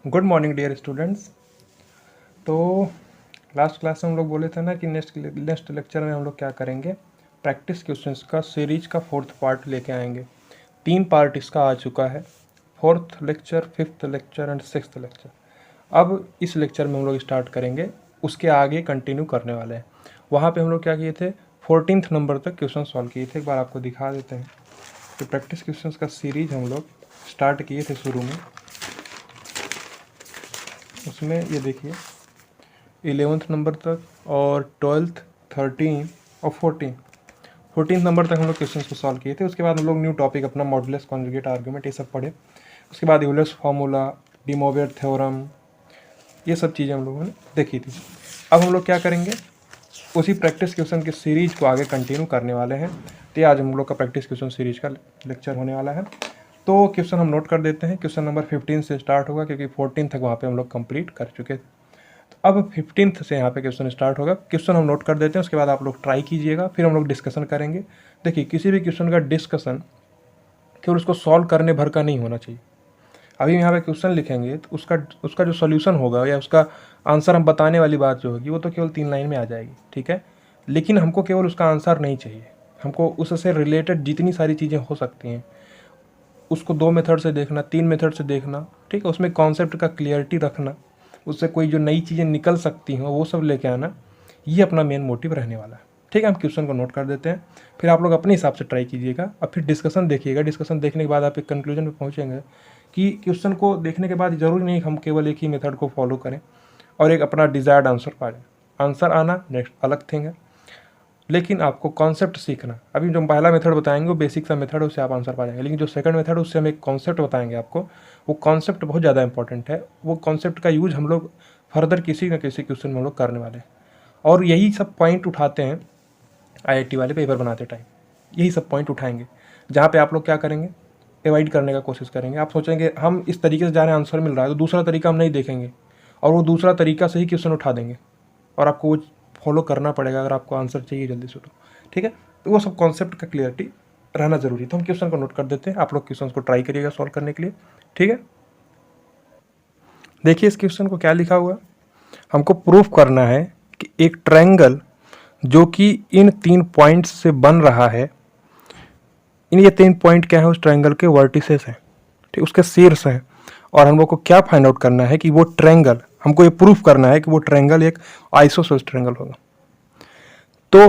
Good morning dear students. तो last class में हम लोग बोले थे ना कि नेक्स्ट लेक्चर में हम लोग क्या करेंगे, प्रैक्टिस क्वेश्चंस का सीरीज का फोर्थ पार्ट लेके आएंगे। 3 पार्ट इसका आ चुका है, fourth lecture, fifth lecture and sixth lecture. अब इस लेक्चर में हम लोग स्टार्ट करेंगे, उसके आगे कंटिन्यू करने वाले हैं। वहाँ पे हम लोग क्या किए थे, 14th नंबर तक क्वेश्चन सॉल्व किए थे। एक बार आपको दिखा देते हैं। तो प्रैक्टिस क्वेश्चंस का सीरीज हम लोग स्टार्ट किए थे शुरू में, उसमें ये देखिए 11th नंबर तक और 12th, 13 और 14th नंबर तक हम लोग क्वेश्चंस को सॉल्व किए थे। उसके बाद हम लोग न्यू टॉपिक अपना मॉडुलस कॉन्जुगेट आर्गुमेंट ये सब पढ़े। उसके बाद यूलर्स फार्मूला, डी मोवियर थ्योरम, ये सब चीज़ें हम लोगों ने देखी थी। अब हम लोग क्या करेंगे, उसी प्रैक्टिस क्वेश्चन की सीरीज को आगे कंटिन्यू करने वाले हैं। तो आज हम लोग का प्रैक्टिस क्वेश्चन सीरीज का लेक्चर होने वाला है। तो क्वेश्चन हम नोट कर देते हैं। क्वेश्चन नंबर 15 से स्टार्ट होगा, क्योंकि 14 तक वहाँ पे हम लोग कंप्लीट कर चुके थे। तो अब 15th से यहाँ पे क्वेश्चन स्टार्ट होगा। क्वेश्चन हम नोट कर देते हैं, उसके बाद आप लोग ट्राई कीजिएगा, फिर हम लोग डिस्कशन करेंगे। देखिए, किसी भी क्वेश्चन का डिस्कशन केवल उसको सॉल्व करने भर का नहीं होना चाहिए। अभी यहाँ पे क्वेश्चन लिखेंगे तो उसका जो सॉल्यूशन होगा या उसका आंसर हम बताने वाली बात जो होगी वो तो केवल 3 लाइन में आ जाएगी, ठीक है। लेकिन हमको केवल उसका आंसर नहीं चाहिए, हमको उससे रिलेटेड जितनी सारी चीज़ें हो सकती हैं उसको 2 मेथड से देखना, 3 मेथड से देखना, ठीक है। उसमें कॉन्सेप्ट का क्लियरिटी रखना, उससे कोई जो नई चीज़ें निकल सकती हैं वो सब लेके आना, ये अपना मेन मोटिव रहने वाला है, ठीक है। हम क्वेश्चन को नोट कर देते हैं, फिर आप लोग अपने हिसाब से ट्राई कीजिएगा और फिर डिस्कशन देखिएगा। डिस्कशन देखने के बाद आप एक कंक्लूजन पे पहुँचेंगे कि क्वेश्चन को देखने के बाद ज़रूरी नहीं हम केवल एक ही मेथड को फॉलो करें और एक अपना डिज़ायर्ड आंसर पा जाए। आंसर आना नेक्स्ट अलग थिंग है, लेकिन आपको कॉन्सेप्ट सीखना। अभी जो पहला मेथड बताएंगे वो बेसिक सा मेथड है, उससे आप आंसर पा जाएंगे। लेकिन जो सेकंड मेथड है उससे हम एक कॉन्सेप्ट बताएंगे आपको, वो कॉन्सेप्ट बहुत ज़्यादा इंपॉर्टेंट है। वो कॉन्सेप्ट का यूज हम लोग फर्दर किसी न किसी क्वेश्चन में हम लोग करने वाले हैं, और यही सब पॉइंट उठाते हैं IIT वाले पेपर बनाते टाइम। यही सब पॉइंट उठाएंगे जहाँ पे आप लोग क्या करेंगे, अवॉइड करने का कोशिश करेंगे। आप सोचेंगे हम इस तरीके से जा रहे हैं, आंसर मिल रहा है, तो दूसरा तरीका हम नहीं देखेंगे और वो दूसरा तरीका से ही क्वेश्चन उठा देंगे और आपको वो फॉलो करना पड़ेगा अगर आपको आंसर चाहिए जल्दी से, तो ठीक है। तो वो सब कॉन्सेप्ट का क्लियरिटी रहना जरूरी है। तो हम क्वेश्चन को नोट कर देते हैं, आप लोग क्वेश्चन को ट्राई करिएगा सॉल्व करने के लिए, ठीक है। देखिए इस क्वेश्चन को क्या लिखा हुआ है, हमको प्रूफ करना है कि एक ट्रायंगल जो कि इन 3 पॉइंट्स से बन रहा है, इन ये 3 पॉइंट क्या है, उस ट्रायंगल के वर्टिसेस हैं, ठीक, उसके शीर्ष हैं। और हम लोग को क्या फाइंड आउट करना है कि वो ट्रायंगल, हमको ये प्रूफ करना है कि वो ट्रायंगल एक आइसोसेलेस ट्रायंगल होगा। तो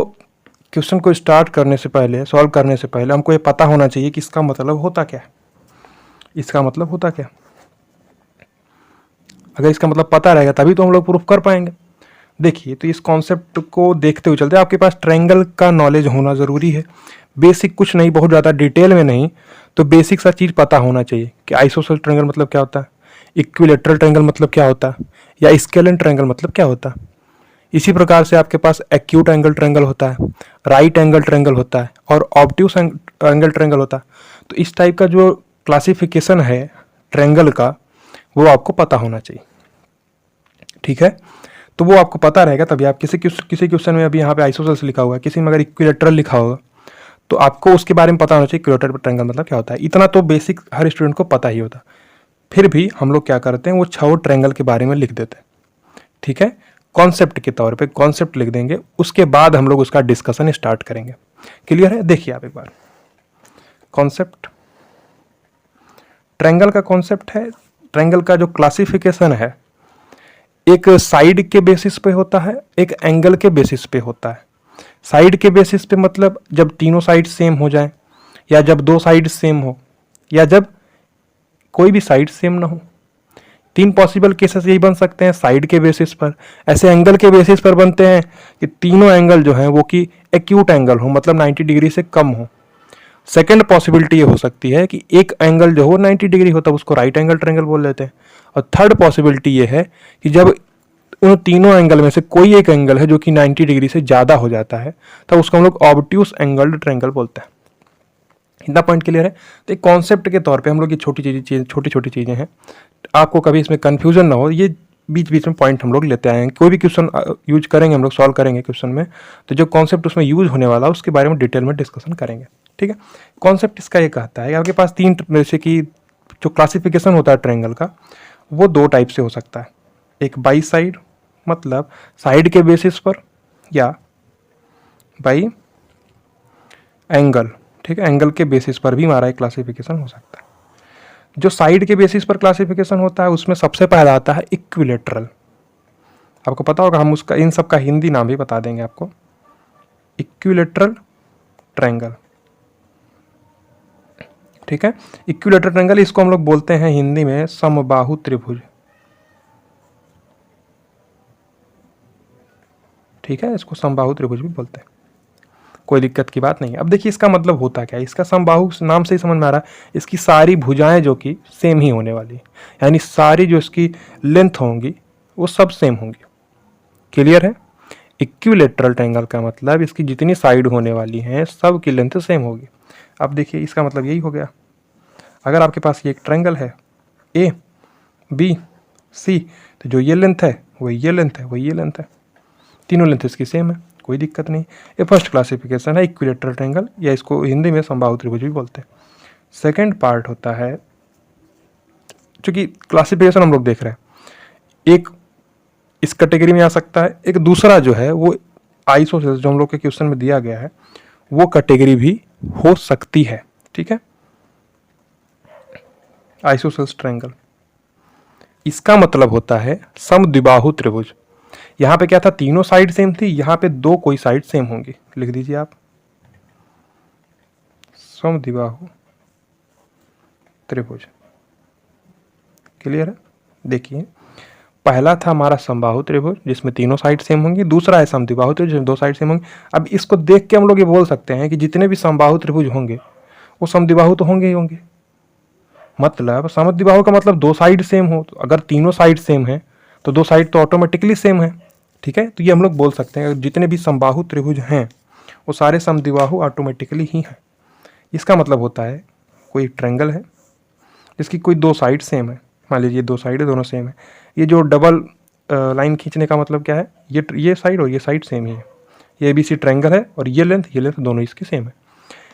क्वेश्चन को स्टार्ट करने से पहले, सॉल्व करने से पहले हमको ये पता होना चाहिए कि इसका मतलब होता क्या है। इसका मतलब होता क्या, अगर इसका मतलब पता रहेगा तभी तो हम लोग प्रूफ कर पाएंगे। देखिए, तो इस कॉन्सेप्ट को देखते हुए चलते हैं। आपके पास ट्रायंगल का नॉलेज होना ज़रूरी है, बेसिक, कुछ नहीं, बहुत ज़्यादा डिटेल में नहीं, तो बेसिक सा चीज़ पता होना चाहिए कि आइसोसेलेस ट्रायंगल मतलब क्या होता है, इक्विलैटरल ट्रायंगल मतलब क्या होता है, या स्केलेन ट्रायंगल मतलब क्या होता है। इसी प्रकार से आपके पास एक्यूट एंगल ट्रायंगल होता है, राइट एंगल ट्रायंगल होता है और ऑब्ट्यूस एंगल ट्रायंगल होता है। तो इस टाइप का जो क्लासिफिकेशन है ट्रायंगल का, वो आपको पता होना चाहिए, ठीक है। तो वो आपको पता रहेगा तभी आप किसी क्वेश्चन में, अभी यहाँ पे आइसोसेलेस लिखा हुआ है, किसी में अगर इक्विलैटरल लिखा होगा तो आपको उसके बारे में पता होना चाहिए इक्विलैटरल ट्रायंगल मतलब क्या होता है। इतना तो बेसिक हर स्टूडेंट को पता ही होता। फिर भी हम लोग क्या करते हैं, वो 6 ट्रायंगल के बारे में लिख देते हैं, ठीक है। कॉन्सेप्ट के तौर पे कॉन्सेप्ट लिख देंगे, उसके बाद हम लोग उसका डिस्कशन स्टार्ट करेंगे। क्लियर है। देखिए आप एक बार, कॉन्सेप्ट, ट्रायंगल का कॉन्सेप्ट है, ट्रायंगल का जो क्लासिफिकेशन है, एक साइड के बेसिस पे होता है, एक एंगल के बेसिस पे होता है। साइड के बेसिस पे मतलब जब तीनों साइड सेम हो जाए, या जब 2 साइड सेम हो, या जब कोई भी साइड सेम ना हो। 3 पॉसिबल केसेस यही बन सकते हैं साइड के बेसिस पर। ऐसे एंगल के बेसिस पर बनते हैं कि तीनों एंगल जो हैं वो कि एक्यूट एंगल हो, मतलब 90 डिग्री से कम हो। सेकंड पॉसिबिलिटी ये हो सकती है कि एक एंगल जो हो 90 डिग्री हो, तब उसको राइट एंगल ट्रायंगल बोल लेते हैं। और थर्ड पॉसिबिलिटी ये है कि जब उन तीनों एंगल में से कोई एक एंगल है जो कि 90 डिग्री से ज़्यादा हो जाता है, तब उसको हम लोग ऑब्ट्यूस एंगल्ड ट्रायंगल बोलते हैं। इतना पॉइंट क्लियर है। तो एक कॉन्सेप्ट के तौर पे हम लोग ये छोटी छोटी चीज़ें हैं, आपको कभी इसमें कन्फ्यूजन ना हो, ये बीच बीच में पॉइंट हम लोग लेते आए हैं। कोई भी क्वेश्चन यूज करेंगे, हम लोग सॉल्व करेंगे क्वेश्चन में, तो जो कॉन्सेप्ट उसमें यूज होने वाला है उसके बारे में डिटेल में डिस्कशन करेंगे, ठीक है। कॉन्सेप्ट इसका ये कहता है कि आपके पास 3 जैसे कि जो क्लासिफिकेशन होता है ट्रायंगल का, वो दो टाइप से हो सकता है, एक बाई साइड मतलब साइड के बेसिस पर, या बाई एंगल, ठीक है, एंगल के बेसिस पर भी हमारा एक क्लासिफिकेशन हो सकता है। जो साइड के बेसिस पर क्लासिफिकेशन होता है उसमें सबसे पहला आता है इक्विलेटरल। आपको पता होगा, हम उसका इन सब का हिंदी नाम भी बता देंगे आपको। इक्विलेटरल ट्रायंगल, ठीक है, इक्विलेटरल ट्रायंगल, इसको हम लोग बोलते हैं हिंदी में समबाहु त्रिभुज, ठीक है, इसको समबाहु त्रिभुज भी बोलते हैं, कोई दिक्कत की बात नहीं। अब देखिए इसका मतलब होता क्या है, इसका समबाहु नाम से ही समझ में आ रहा है, इसकी सारी भुजाएं जो कि सेम ही होने वाली, यानी सारी जो इसकी लेंथ होंगी वो सब सेम होंगी। क्लियर है? इक्विलेटरल ट्रायंगल का मतलब इसकी जितनी साइड होने वाली हैं सब की लेंथ सेम होगी। अब देखिए इसका मतलब यही हो गया, अगर आपके पास ये एक ट्रायंगल है ए बी सी, तो जो ये लेंथ है वही ये लेंथ है, वही ये लेंथ है, तीनों लेंथ इसकी सेम है, कोई दिक्कत नहीं। ये फर्स्ट क्लासिफिकेशन है इक्विलेटरल ट्रायंगल, या इसको हिंदी में समबाहु त्रिभुज भी बोलते हैं। सेकंड पार्ट होता है, चूंकि क्लासिफिकेशन हम लोग देख रहे हैं, एक इस कैटेगरी में आ सकता है, एक दूसरा जो है वो आइसोसेल्स जो हम लोग के क्वेश्चन में दिया गया है वो कैटेगरी भी हो सकती है, ठीक है, आइसोसेल्स ट्रायंगल। इसका मतलब होता है समद्विबाहु त्रिभुज। यहां पे क्या था, तीनों साइड सेम थी, यहां पे दो कोई साइड सेम होंगी, लिख दीजिए आप समद्विबाहु त्रिभुज। क्लियर है? देखिए पहला था हमारा समबाहु त्रिभुज जिसमें तीनों साइड सेम होंगी, दूसरा है समद्विबाहु त्रिभुज जिसमें दो साइड सेम होंगी। अब इसको देख के हम लोग ये बोल सकते हैं कि जितने भी समबाहु त्रिभुज होंगे वो समद्विबाहु तो होंगे ही होंगे, मतलब समद्विबाहु का मतलब दो साइड सेम हो, तो अगर तीनों साइड सेम है तो दो साइड तो ऑटोमेटिकली सेम है, ठीक है। तो ये हम लोग बोल सकते हैं जितने भी समबाहु त्रिभुज हैं वो सारे समद्विबाहु ऑटोमेटिकली ही हैं। इसका मतलब होता है कोई ट्रायंगल है जिसकी कोई दो साइड सेम है, मान लीजिए दो साइड है दोनों सेम है, ये जो डबल लाइन खींचने का मतलब क्या है, ये साइड और ये साइड सेम ही है, ये ABC ट्रायंगल है और ये लेंथ दोनों इसकी सेम है।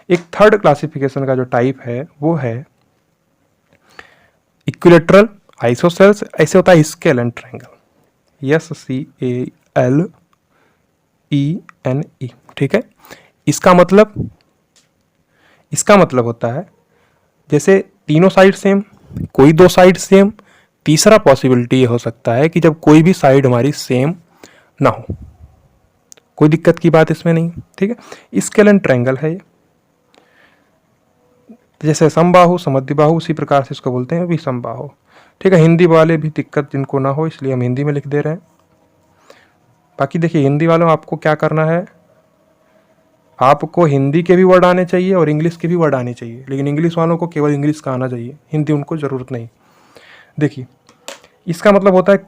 एक थर्ड क्लासिफिकेशन का जो टाइप है वो है इक्विलेटरल आइसोसेल्स, ऐसे होता है स्केलेन ट्रायंगल, SCALENE, ठीक है। इसका मतलब होता है जैसे तीनों साइड सेम, कोई दो साइड सेम, तीसरा पॉसिबिलिटी ये हो सकता है कि जब कोई भी साइड हमारी सेम ना हो, कोई दिक्कत की बात इसमें नहीं, ठीक है। स्केलेन ट्रायंगल है ये, जैसे समबाहु समद्विबाहु उसी प्रकार से इसको बोलते हैं भी समबाहु, ठीक है। हिंदी वाले भी दिक्कत जिनको ना हो इसलिए हम हिंदी में लिख दे रहे हैं। बाकी देखिए हिंदी वालों आपको क्या करना है, आपको हिंदी के भी वर्ड आने चाहिए और इंग्लिश के भी वर्ड आने चाहिए, लेकिन इंग्लिश वालों को केवल इंग्लिश का आना चाहिए, हिंदी उनको ज़रूरत नहीं। देखिए इसका मतलब होता है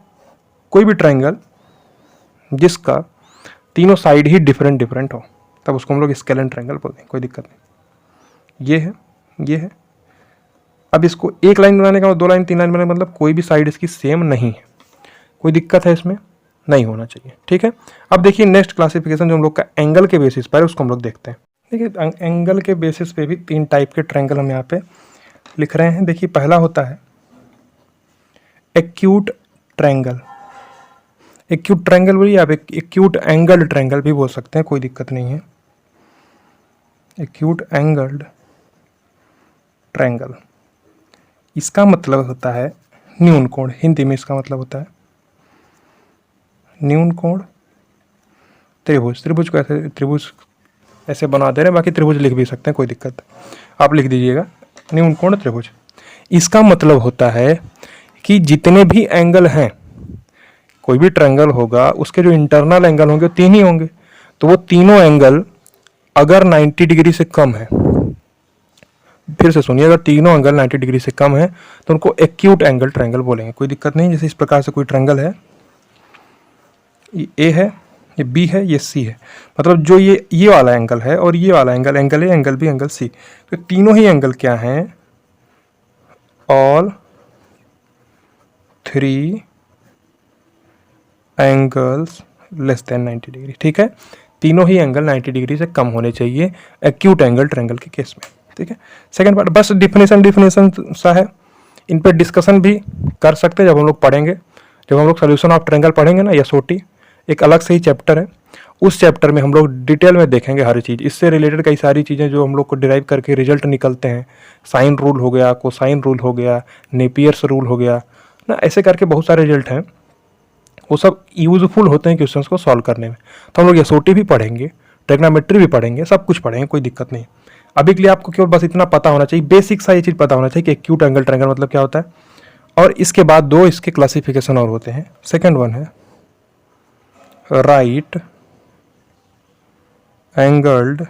कोई भी ट्रायंगल जिसका तीनों साइड ही डिफरेंट हो तब उसको हम लोग स्केलेन ट्रायंगल बोलते हैं, कोई दिक्कत नहीं। ये है। अब इसको एक लाइन बनाने का, दो लाइन तीन लाइन बनाने का मतलब कोई भी साइड इसकी सेम नहीं है, कोई दिक्कत है इसमें नहीं होना चाहिए, ठीक है। अब देखिए नेक्स्ट क्लासिफिकेशन जो हम लोग का एंगल के बेसिस पर है उसको हम लोग देखते हैं। देखिए एंगल के बेसिस पे भी तीन टाइप के ट्रायंगल हम यहाँ पे लिख रहे हैं। देखिए पहला होता है एक्यूट ट्रायंगल, एक्यूट ट्रायंगल बोलिए आप एक्यूट एंगल्ड ट्रायंगल भी बोल सकते हैं, कोई दिक्कत नहीं है। एक्यूट एंगल्ड ट्रायंगल, इसका मतलब होता है न्यून कोण, हिंदी में इसका मतलब होता है न्यून कोण त्रिभुज। त्रिभुज को ऐसे बना दे रहे हैं, बाकी त्रिभुज लिख भी सकते हैं, कोई दिक्कत, आप लिख दीजिएगा न्यून कोण त्रिभुज। इसका मतलब होता है कि जितने भी एंगल हैं, कोई भी ट्रायंगल होगा उसके जो इंटरनल एंगल होंगे वो तीन ही होंगे, तो वो तीनों एंगल अगर 90 डिग्री से कम है, फिर से सुनिए, अगर तीनों एंगल 90 डिग्री से कम है तो उनको एक्यूट एंगल ट्रायंगल बोलेंगे, कोई दिक्कत नहीं। जैसे इस प्रकार से कोई ट्रायंगल है, ये ए है, ये बी है, ये सी है, मतलब जो ये वाला एंगल है और ये वाला angle, angle A angle B angle C, तो तीनों ही एंगल क्या हैं, all three angles less than 90 degree, ठीक है। तीनों ही एंगल 90 डिग्री से कम होने चाहिए एक्यूट एंगल ट्रायंगल के केस में, ठीक है। सेकंड पार्ट बस डिफिनेशन सा है, इन पर डिस्कशन भी कर सकते हैं जब हम लोग पढ़ेंगे, जब हम लोग सोल्यूशन ऑफ ट्रायंगल पढ़ेंगे ना, एसओटी एक अलग से ही चैप्टर है, उस चैप्टर में हम लोग डिटेल में देखेंगे हर चीज़। इससे रिलेटेड कई सारी चीज़ें जो हम लोग को डिराइव करके रिजल्ट निकलते हैं, साइन रूल हो गया, कोसाइन रूल हो गया, नेपियर्स रूल हो गया ना, ऐसे करके बहुत सारे रिजल्ट हैं, वो सब यूजफुल होते हैं क्वेश्चंस को सॉल्व करने में। तो हम लोग एसओटी भी पढ़ेंगे, ट्रिग्नोमेट्री भी पढ़ेंगे, सब कुछ पढ़ेंगे, कोई दिक्कत नहीं। अभी के लिए आपको केवल बस इतना पता होना चाहिए, बेसिक सा ये चीज़ पता होना चाहिए कि एक्यूट एंगल ट्रायंगल मतलब क्या होता है। और इसके बाद दो इसके क्लासिफिकेशन और होते हैं। सेकेंड वन है राइट एंगल्ड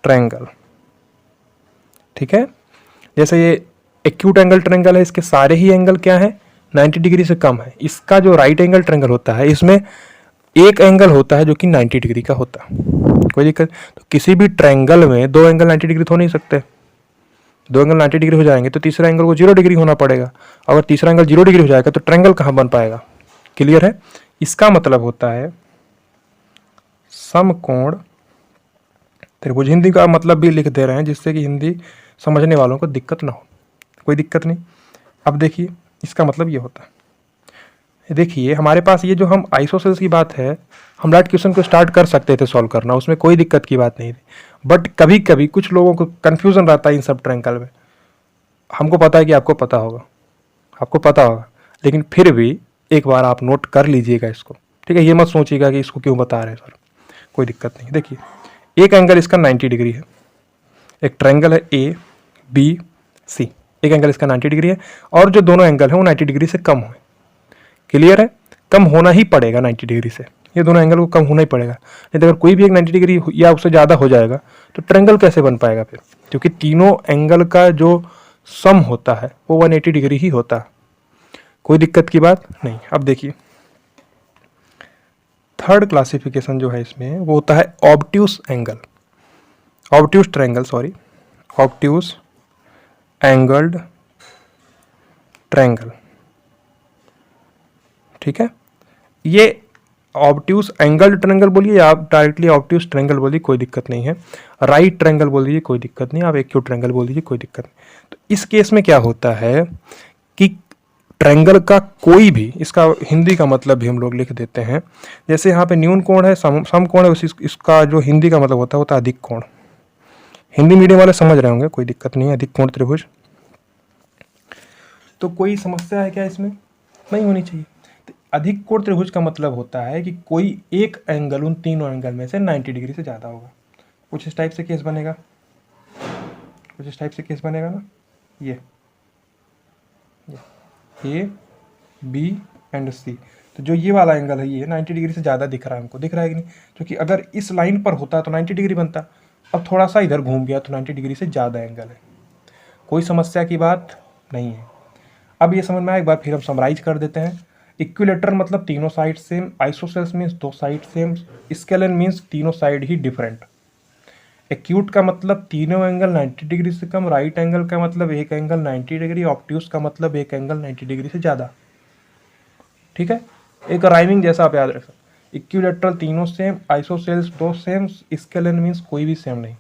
ट्रायंगल, ठीक है। जैसे ये एक्यूट एंगल ट्रायंगल है, इसके सारे ही एंगल क्या है, 90 डिग्री से कम है। इसका जो राइट एंगल ट्रायंगल होता है, इसमें एक एंगल होता है जो कि 90 डिग्री का होता है, कोई दिक्कत। तो किसी भी ट्रायंगल में दो एंगल 90 डिग्री तो हो नहीं सकते, दो एंगल 90 डिग्री हो जाएंगे तो तीसरा एंगल को 0 डिग्री होना पड़ेगा। अगर तीसरा एंगल 0 डिग्री हो जाएगा तो ट्रायंगल कहाँ बन पाएगा, क्लियर है। इसका मतलब होता है समकोण त्रिभुज। हिंदी का मतलब भी लिख दे रहे हैं जिससे कि हिंदी समझने वालों को दिक्कत ना हो, कोई दिक्कत नहीं। अब देखिए इसका मतलब ये होता है, देखिए हमारे पास ये जो हम आइसोसेल्स की बात है, हम डायरेक्ट क्वेश्चन को स्टार्ट कर सकते थे सॉल्व करना, उसमें कोई दिक्कत की बात नहीं थी। बट कभी कभी कुछ लोगों को कन्फ्यूजन रहता है इन सब ट्रायंगल में। हमको पता है कि आपको पता होगा, लेकिन फिर भी एक बार आप नोट कर लीजिएगा इसको, ठीक है। ये मत सोचिएगा कि इसको क्यों बता रहे हैं सर, कोई दिक्कत नहीं। देखिए एक एंगल इसका 90 डिग्री है, एक ट्रायंगल है ए बी सी, एक एंगल इसका 90 डिग्री है, और जो दोनों एंगल हैं वो 90 डिग्री से कम है, क्लियर है। कम होना ही पड़ेगा 90 डिग्री से, ये दोनों एंगल को कम होना ही पड़ेगा। नहीं तो अगर कोई भी एक 90 डिग्री या उससे ज़्यादा हो जाएगा तो ट्रायंगल कैसे बन पाएगा फिर, क्योंकि तीनों एंगल का जो सम होता है वो 180 डिग्री ही होता है, कोई दिक्कत की बात नहीं। अब देखिए थर्ड क्लासिफिकेशन जो है इसमें वो होता है obtuse angle, obtuse triangle, sorry obtuse angled triangle, ठीक है। ये ऑब्ट्यूस एंगल ट्रायंगल बोलिए या आप डायरेक्टली ऑब्ट्यूस ट्रायंगल बोलिए, कोई दिक्कत नहीं है। राइट ट्रायंगल बोल दीजिए, कोई दिक्कत नहीं। आप एक्यूट ट्रायंगल बोल दीजिए, कोई दिक्कत नहीं। तो इस केस में क्या होता है कि ट्रायंगल का कोई भी, इसका हिंदी का मतलब भी हम लोग लिख देते हैं। जैसे यहाँ पे न्यून कोण है, समकोण है, इसका जो हिंदी का मतलब होता है अधिक कोण। हिंदी मीडियम वाले समझ रहे होंगे, कोई दिक्कत नहीं है। अधिक कोण त्रिभुज, तो कोई समस्या है क्या इसमें, नहीं होनी चाहिए। अधिक कोण त्रिभुज का मतलब होता है कि कोई एक एंगल उन तीनों एंगल में से 90 डिग्री से ज़्यादा होगा। कुछ इस टाइप से केस बनेगा, कुछ इस टाइप से केस बनेगा ना, ये ए बी एंड सी। तो जो ये वाला एंगल है ये 90 डिग्री से ज़्यादा दिख रहा है हमको, दिख रहा है कि नहीं, क्योंकि अगर इस लाइन पर होता तो 90 डिग्री बनता, अब थोड़ा सा इधर घूम गया तो 90 डिग्री से ज़्यादा एंगल है, कोई समस्या की बात नहीं है। अब ये समझ में आया, एक बार फिर हम समराइज कर देते हैं। इक्विलेटरल मतलब तीनों साइड सेम, आइसोसेल्स मीन्स दो साइड सेम, स्केलन मीन्स तीनों साइड ही डिफरेंट। एक्यूट का मतलब तीनों एंगल 90 डिग्री से कम, राइट एंगल का मतलब एक एंगल 90 डिग्री, ऑब्ट्यूस का मतलब एक एंगल 90 डिग्री से ज़्यादा, ठीक है। एक राइमिंग जैसा आप याद रख सकते। इक्विलेटरल तीनों सेम, आइसोसेल्स दो सेम, स्केलन मीन्स कोई भी सेम नहीं।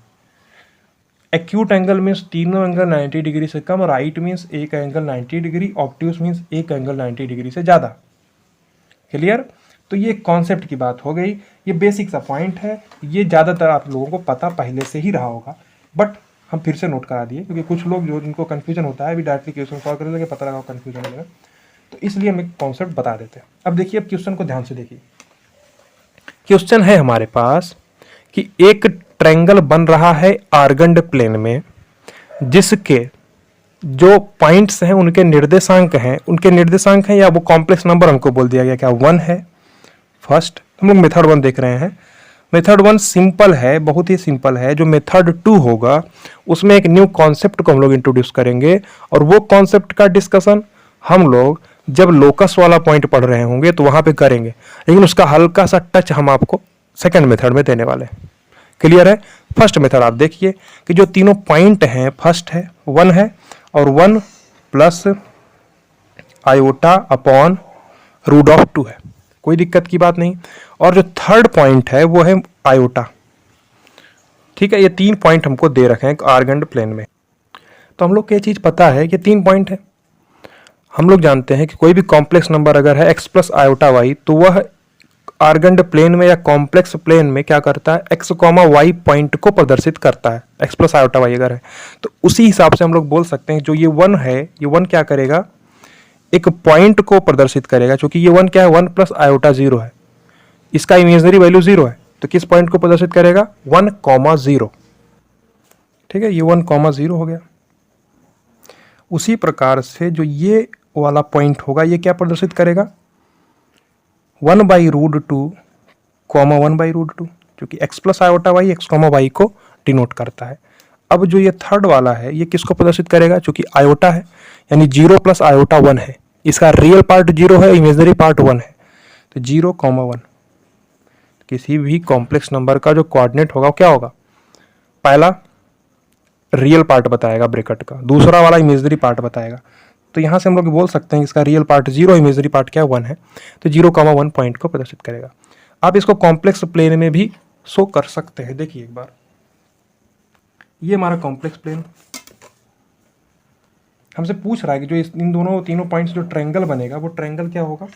एक्यूट एंगल मीन्स तीनों एंगल 90 डिग्री से कम, राइट मीन्स एक एंगल 90 डिग्री, ऑब्ट्यूस मीन्स एक एंगल 90 डिग्री से ज़्यादा, क्लियर। तो ये कॉन्सेप्ट की बात हो गई, ये बेसिक सा पॉइंट है, ये ज़्यादातर आप लोगों को पता पहले से ही रहा होगा, बट हम फिर से नोट करा दिए क्योंकि कुछ लोग जो जिनको कन्फ्यूजन होता है अभी डायरेक्टली क्वेश्चन सॉल्व करने लगे, पता लगा कन्फ्यूजन हो गया, तो इसलिए हम एक कॉन्सेप्ट बता देते हैं। अब देखिए, अब क्वेश्चन को ध्यान से देखिए। क्वेश्चन है हमारे पास कि एक ट्रायंगल बन रहा है आर्गन्ड प्लेन में, जिसके जो पॉइंट्स हैं उनके निर्देशांक हैं, या वो कॉम्प्लेक्स नंबर हमको बोल दिया गया क्या 1 है। फर्स्ट हम लोग मेथड 1 देख रहे हैं। मेथड 1 सिंपल है, बहुत ही सिंपल है। जो मेथड 2 होगा उसमें एक न्यू कॉन्सेप्ट को हम लोग इंट्रोड्यूस करेंगे, और वो कॉन्सेप्ट का डिस्कशन हम लोग जब लोकस वाला पॉइंट पढ़ रहे होंगे तो वहां पे करेंगे, लेकिन उसका हल्का सा टच हम आपको सेकंड मेथड में देने वाले हैं, क्लियर है। फर्स्ट मेथड आप देखिए कि जो तीनों पॉइंट हैं, फर्स्ट है 1 है, और 1 plus iota upon root of 2 है, कोई दिक्कत की बात नहीं। और जो थर्ड पॉइंट है वो है आयोटा, ठीक है। ये 3 पॉइंट हमको दे रखे हैं आर्गन्ड प्लेन में। तो हम लोग को ये चीज़ पता है कि 3 पॉइंट है। हम लोग जानते हैं कि कोई भी कॉम्प्लेक्स नंबर अगर है x प्लस आयोटा वाई, तो वह आर्गेंड प्लेन में या कॉम्प्लेक्स प्लेन में क्या करता है, x कॉमा वाई पॉइंट को प्रदर्शित करता है। x प्लस आयोटा वाई अगर है तो उसी हिसाब से हम लोग बोल सकते हैं जो ये 1 है, ये 1 क्या करेगा, एक पॉइंट को प्रदर्शित करेगा। क्योंकि ये 1 क्या है, 1 प्लस आयोटा 0 है, इसका इमेजनरी वैल्यू 0 है, तो किस पॉइंट को प्रदर्शित करेगा, 1 कॉमा 0। ठीक है, ये 1 कॉमा 0 हो गया। उसी प्रकार से जो ये वाला पॉइंट होगा ये क्या प्रदर्शित करेगा, 1/√2 कॉमा 1/√2, क्योंकि x plus iota y x comma y को डिनोट करता है। अब जो ये थर्ड वाला है ये किसको प्रदर्शित करेगा, क्योंकि आयोटा है यानी 0 प्लस आयोटा 1 है, इसका रियल पार्ट 0 है, इमेजनरी पार्ट 1 है, तो 0 कॉमा 1। किसी भी कॉम्प्लेक्स नंबर का जो कोऑर्डिनेट होगा वो क्या होगा, पहला रियल पार्ट बताएगा ब्रैकेट का, दूसरा वाला इमेजनरी पार्ट बताएगा। तो यहाँ से हम लोग बोल सकते हैं कि इसका रियल पार्ट 0, इमेजनरी पार्ट क्या 1 है, तो 0,1 पॉइंट को प्रदर्शित करेगा। आप इसको कॉम्प्लेक्स प्लेन में भी शो कर सकते हैं। देखिए एक बार, ये हमारा कॉम्प्लेक्स प्लेन हमसे पूछ रहा है कि जो इन दोनों तीनों पॉइंट्स जो ट्रायंगल बनेगा वो ट्रायंगल क्या होगा,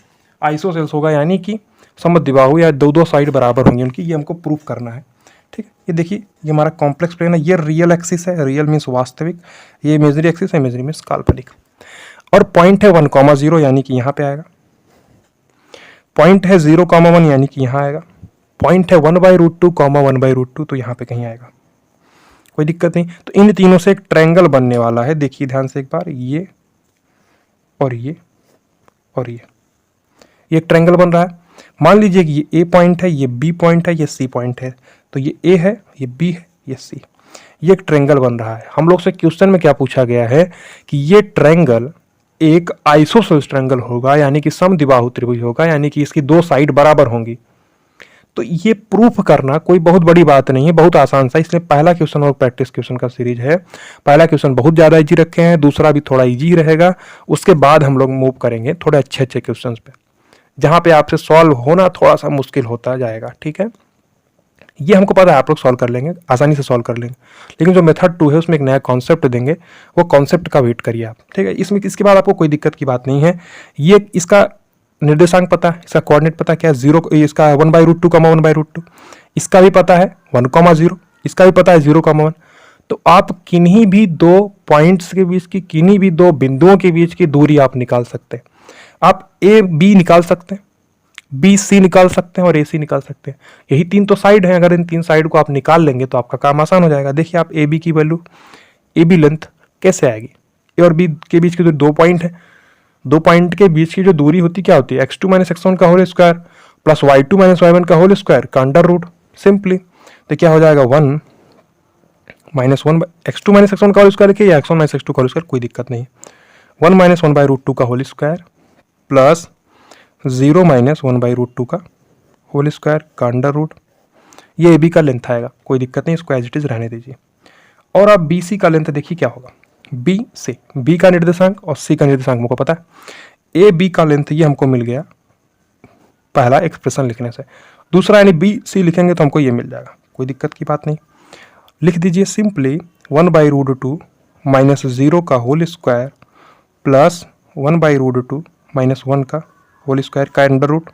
आइसोसेल्स होगा, यानी कि समद्विबाहु या दो साइड बराबर होंगी उनकी, ये हमको प्रूफ करना है। ठीक है, ये देखिए ये हमारा कॉम्प्लेक्स प्लेन है, ये रियल एक्सिस है, रियल मीन्स वास्तविक, ये इमेजनरी एक्सिस है, इमेजनरी मीन्स काल्पनिक। और पॉइंट है 1,0 यानी कि यहाँ पे आएगा, पॉइंट है 0,1 यानी कि यहाँ आएगा, पॉइंट है 1/√2 कॉमा 1/√2 तो यहाँ पे कहीं आएगा, कोई दिक्कत नहीं। तो इन तीनों से एक ट्रायंगल बनने वाला है। देखिए ध्यान से एक बार, ये और ये और ये एक ट्रायंगल बन रहा है। मान लीजिए कि ये ए पॉइंट है, ये बी पॉइंट है, ये सी पॉइंट है, तो ये ए है, ये बी है, ये सी, ये एक ट्रायंगल बन रहा है। हम लोग से क्वेश्चन में क्या पूछा गया है कि ये ट्रायंगल एक आइसोसेल्स ट्रायंगल होगा, यानी कि समद्विबाहु त्रिभुज होगा, यानी कि इसकी दो साइड बराबर होंगी। तो ये प्रूफ करना कोई बहुत बड़ी बात नहीं है, बहुत आसान सा। इसलिए पहला क्वेश्चन और प्रैक्टिस क्वेश्चन का सीरीज है। पहला क्वेश्चन बहुत ज़्यादा इजी रखे हैं, दूसरा भी थोड़ा इजी रहेगा, उसके बाद हम लोग मूव करेंगे थोड़े अच्छे अच्छे क्वेश्चन पे, जहाँ पे आपसे सॉल्व होना थोड़ा सा मुश्किल होता जाएगा। ठीक है, ये हमको पता है आप लोग सॉल्व कर लेंगे, आसानी से सॉल्व कर लेंगे, लेकिन जो मेथड 2 है उसमें एक नया कॉन्सेप्ट देंगे, वो कॉन्सेप्ट का वेट करिए आप। ठीक है, इसमें इसके बाद आपको कोई दिक्कत की बात नहीं है। ये इसका निर्देशांक पता है, इसका कोऑर्डिनेट पता है क्या, 0, इसका 1/√2 कॉमा 1/√2, इसका भी पता है 1,0, इसका भी पता है 0,1। तो आप किन्हीं भी दो पॉइंट्स के बीच की, किन्हीं भी दो बिंदुओं के बीच की दूरी आप निकाल सकते हैं। आप ए बी निकाल सकते हैं, बी सी निकाल सकते हैं और ए सी निकाल सकते हैं। यही तीन तो साइड हैं, अगर इन तीन साइड को आप निकाल लेंगे तो आपका काम आसान हो जाएगा। देखिए आप ए बी की वैल्यू, ए बी लेंथ कैसे आएगी, ए और बी के बीच की जो 2 पॉइंट है, 2 पॉइंट के बीच की जो दूरी होती क्या होती है, x2 - x1 का whole square plus y2 - y1 का होल स्क्वायर का अंडर रूट, सिंपली। तो क्या हो जाएगा 1 - 1 x2 - x1 का होल स्क्वायर लिखिए या x1 - x2 का होल स्क्वायर, कोई दिक्कत नहीं। 1 - 1/√2 का होल स्क्वायर प्लस 0 - 1/√2 का होल स्क्वायर का अंडर रूट, ये ए बी का लेंथ आएगा, कोई दिक्कत नहीं, इसको एज इट इज रहने दीजिए। और अब बी सी का लेंथ देखिए क्या होगा, बी से, बी का निर्देशांक और सी का निर्देशांक हमको पता है। ए बी का लेंथ ये हमको मिल गया पहला एक्सप्रेशन लिखने से, दूसरा यानी बी सी लिखेंगे तो हमको ये मिल जाएगा, कोई दिक्कत की बात नहीं। लिख दीजिए सिंपली 1/√2 माइनस 0 का होल स्क्वायर प्लस 1/√2 माइनस 1 का होल स्क्वायर का अंडर रूट,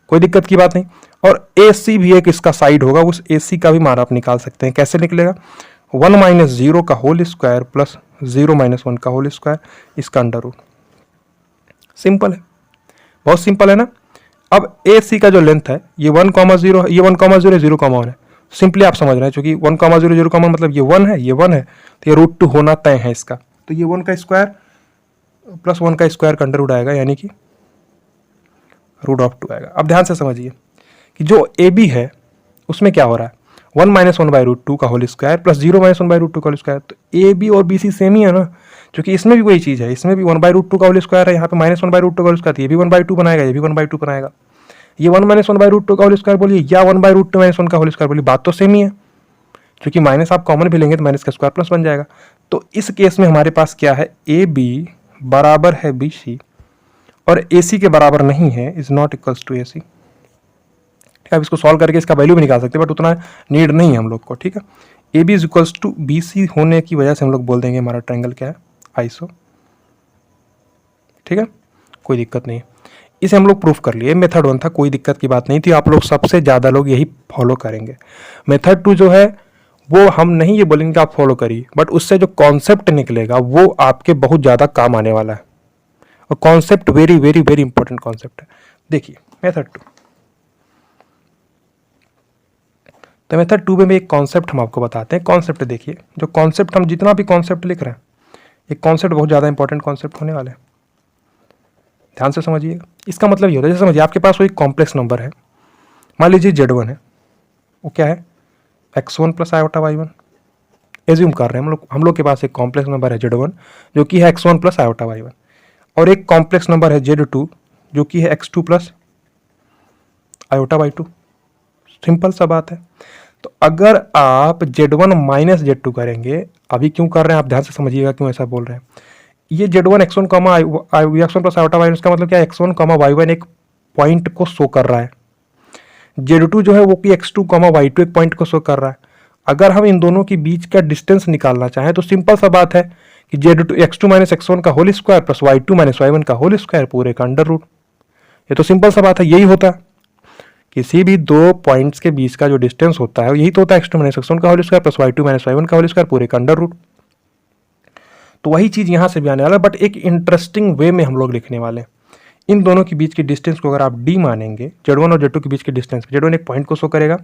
कोई दिक्कत की बात नहीं। और ए सी भी एक इसका साइड होगा, उस ए सी का भी मान आप निकाल सकते हैं। कैसे निकलेगा, 1 - 0 का होल स्क्वायर प्लस 0 - 1 का होल स्क्वायर, इसका अंडर रूट। सिंपल है, बहुत सिंपल है ना। अब ए सी का जो लेंथ है ये 1,0 है, ये 1,0 0,1 है, सिंपली आप समझ रहे हैं, क्योंकि 1,0 0,1 मतलब ये 1 है, ये 1 है, तो ये √2 होना तय है इसका। तो ये 1 का स्क्वायर प्लस 1 का स्क्वायर का अंडर रूट आएगा, यानी कि √2 आएगा। अब ध्यान से समझिए कि जो ए बी है उसमें क्या हो रहा है, 1 - 1/√2 का होल स्क्वायर प्लस 0 - 1/√2 का होल स्क्वायर। तो ए बी और बी सी सेम ही है ना, क्योंकि इसमें भी वही चीज़ है, इसमें भी 1/√2 का होल स्क्वायर है, यहाँ पे -1/√2 का होल स्क्वायर, ये भी 1/2 बनाएगा, ये भी 1/2 बनाएगा। ये 1 - 1/√2 का होल स्क्वायर बोलिए या 1/√2 - 1 का होल स्क्वायर बोलिए, बात तो सेम ही है, क्योंकि माइनस आप कॉमन भी लेंगे तो माइनस का स्क्वायर प्लस बन जाएगा। तो इस केस में हमारे पास क्या है, ए बी बराबर है बी सी और ए सी के बराबर नहीं है, इज नॉट इक्वल्स टू ए सी। आप इसको सॉल्व करके इसका वैल्यू भी निकाल सकते हैं, बट उतना नीड नहीं है हम लोग को। ठीक है, A B is equals to B C होने की वजह से हम लोग बोल देंगे हमारा ट्रायंगल क्या है, आइसो। ठीक है, कोई दिक्कत नहीं है। इसे हम लोग प्रूफ कर लिए, मेथड 1 था, कोई दिक्कत की बात नहीं थी। आप लोग सबसे ज़्यादा लोग यही फॉलो करेंगे। मेथड 2 जो है वो हम नहीं ये बोलेंगे कि आप फॉलो करिए, बट उससे जो कॉन्सेप्ट निकलेगा वो आपके बहुत ज़्यादा काम आने वाला है, और concept very very very important concept है। देखिए मेथड 2, तो मेथड 2 में एक कॉन्सेप्ट हम आपको बताते हैं। कॉन्सेप्ट देखिए, जो कॉन्सेप्ट हम जितना भी कॉन्सेप्ट लिख रहे हैं, एक कॉन्सेप्ट बहुत ज़्यादा इंपॉर्टेंट कॉन्सेप्ट होने वाले हैं, ध्यान से समझिएगा। इसका मतलब ये होता है, जैसे समझिए आपके पास कोई कॉम्प्लेक्स नंबर है, मान लीजिए Z1 है, वो क्या है, x1 plus iota y1। Assume कर रहे हैं हम लोग के पास एक कॉम्प्लेक्स नंबर है Z1 जो कि है x1 प्लस आयोटा y1, और एक कॉम्प्लेक्स नंबर है Z2 जो कि है x2 plus iota y2। Simple सा बात है। तो अगर आप Z1 माइनस Z2 करेंगे, अभी क्यों कर रहे हैं आप ध्यान से समझिएगा क्यों ऐसा बोल रहे हैं। ये Z1 x1 comma x1 plus iota y1, इसका मतलब क्या है, x1 कॉमा y1 एक पॉइंट को शो कर रहा है। Z2 जो है वो कि x2 कॉमा y2 एक पॉइंट को शो कर रहा है। अगर हम इन दोनों के बीच का डिस्टेंस निकालना चाहें तो सिंपल सा बात है कि Z2 x2 माइनस x1 का whole square plus y2 minus y1 का होल स्क्वायर पूरे का अंडर रूट। ये तो सिंपल सा बात है, यही होता है। किसी भी दो पॉइंट्स के बीच का जो डिस्टेंस होता है यही तो होता है, x2 माइनस x1 का whole square plus y2 minus y1 का होल स्क्वायर पूरे का अंडर रूट। तो वही चीज़ यहाँ से भी आने वाला है, बट एक इंटरेस्टिंग वे में हम लोग लिखने वाले हैं। इन दोनों के बीच की डिस्टेंस को अगर आप d मानेंगे, Z1 और Z2 के बीच के डिस्टेंस, Z1 एक पॉइंट को शो करेगा,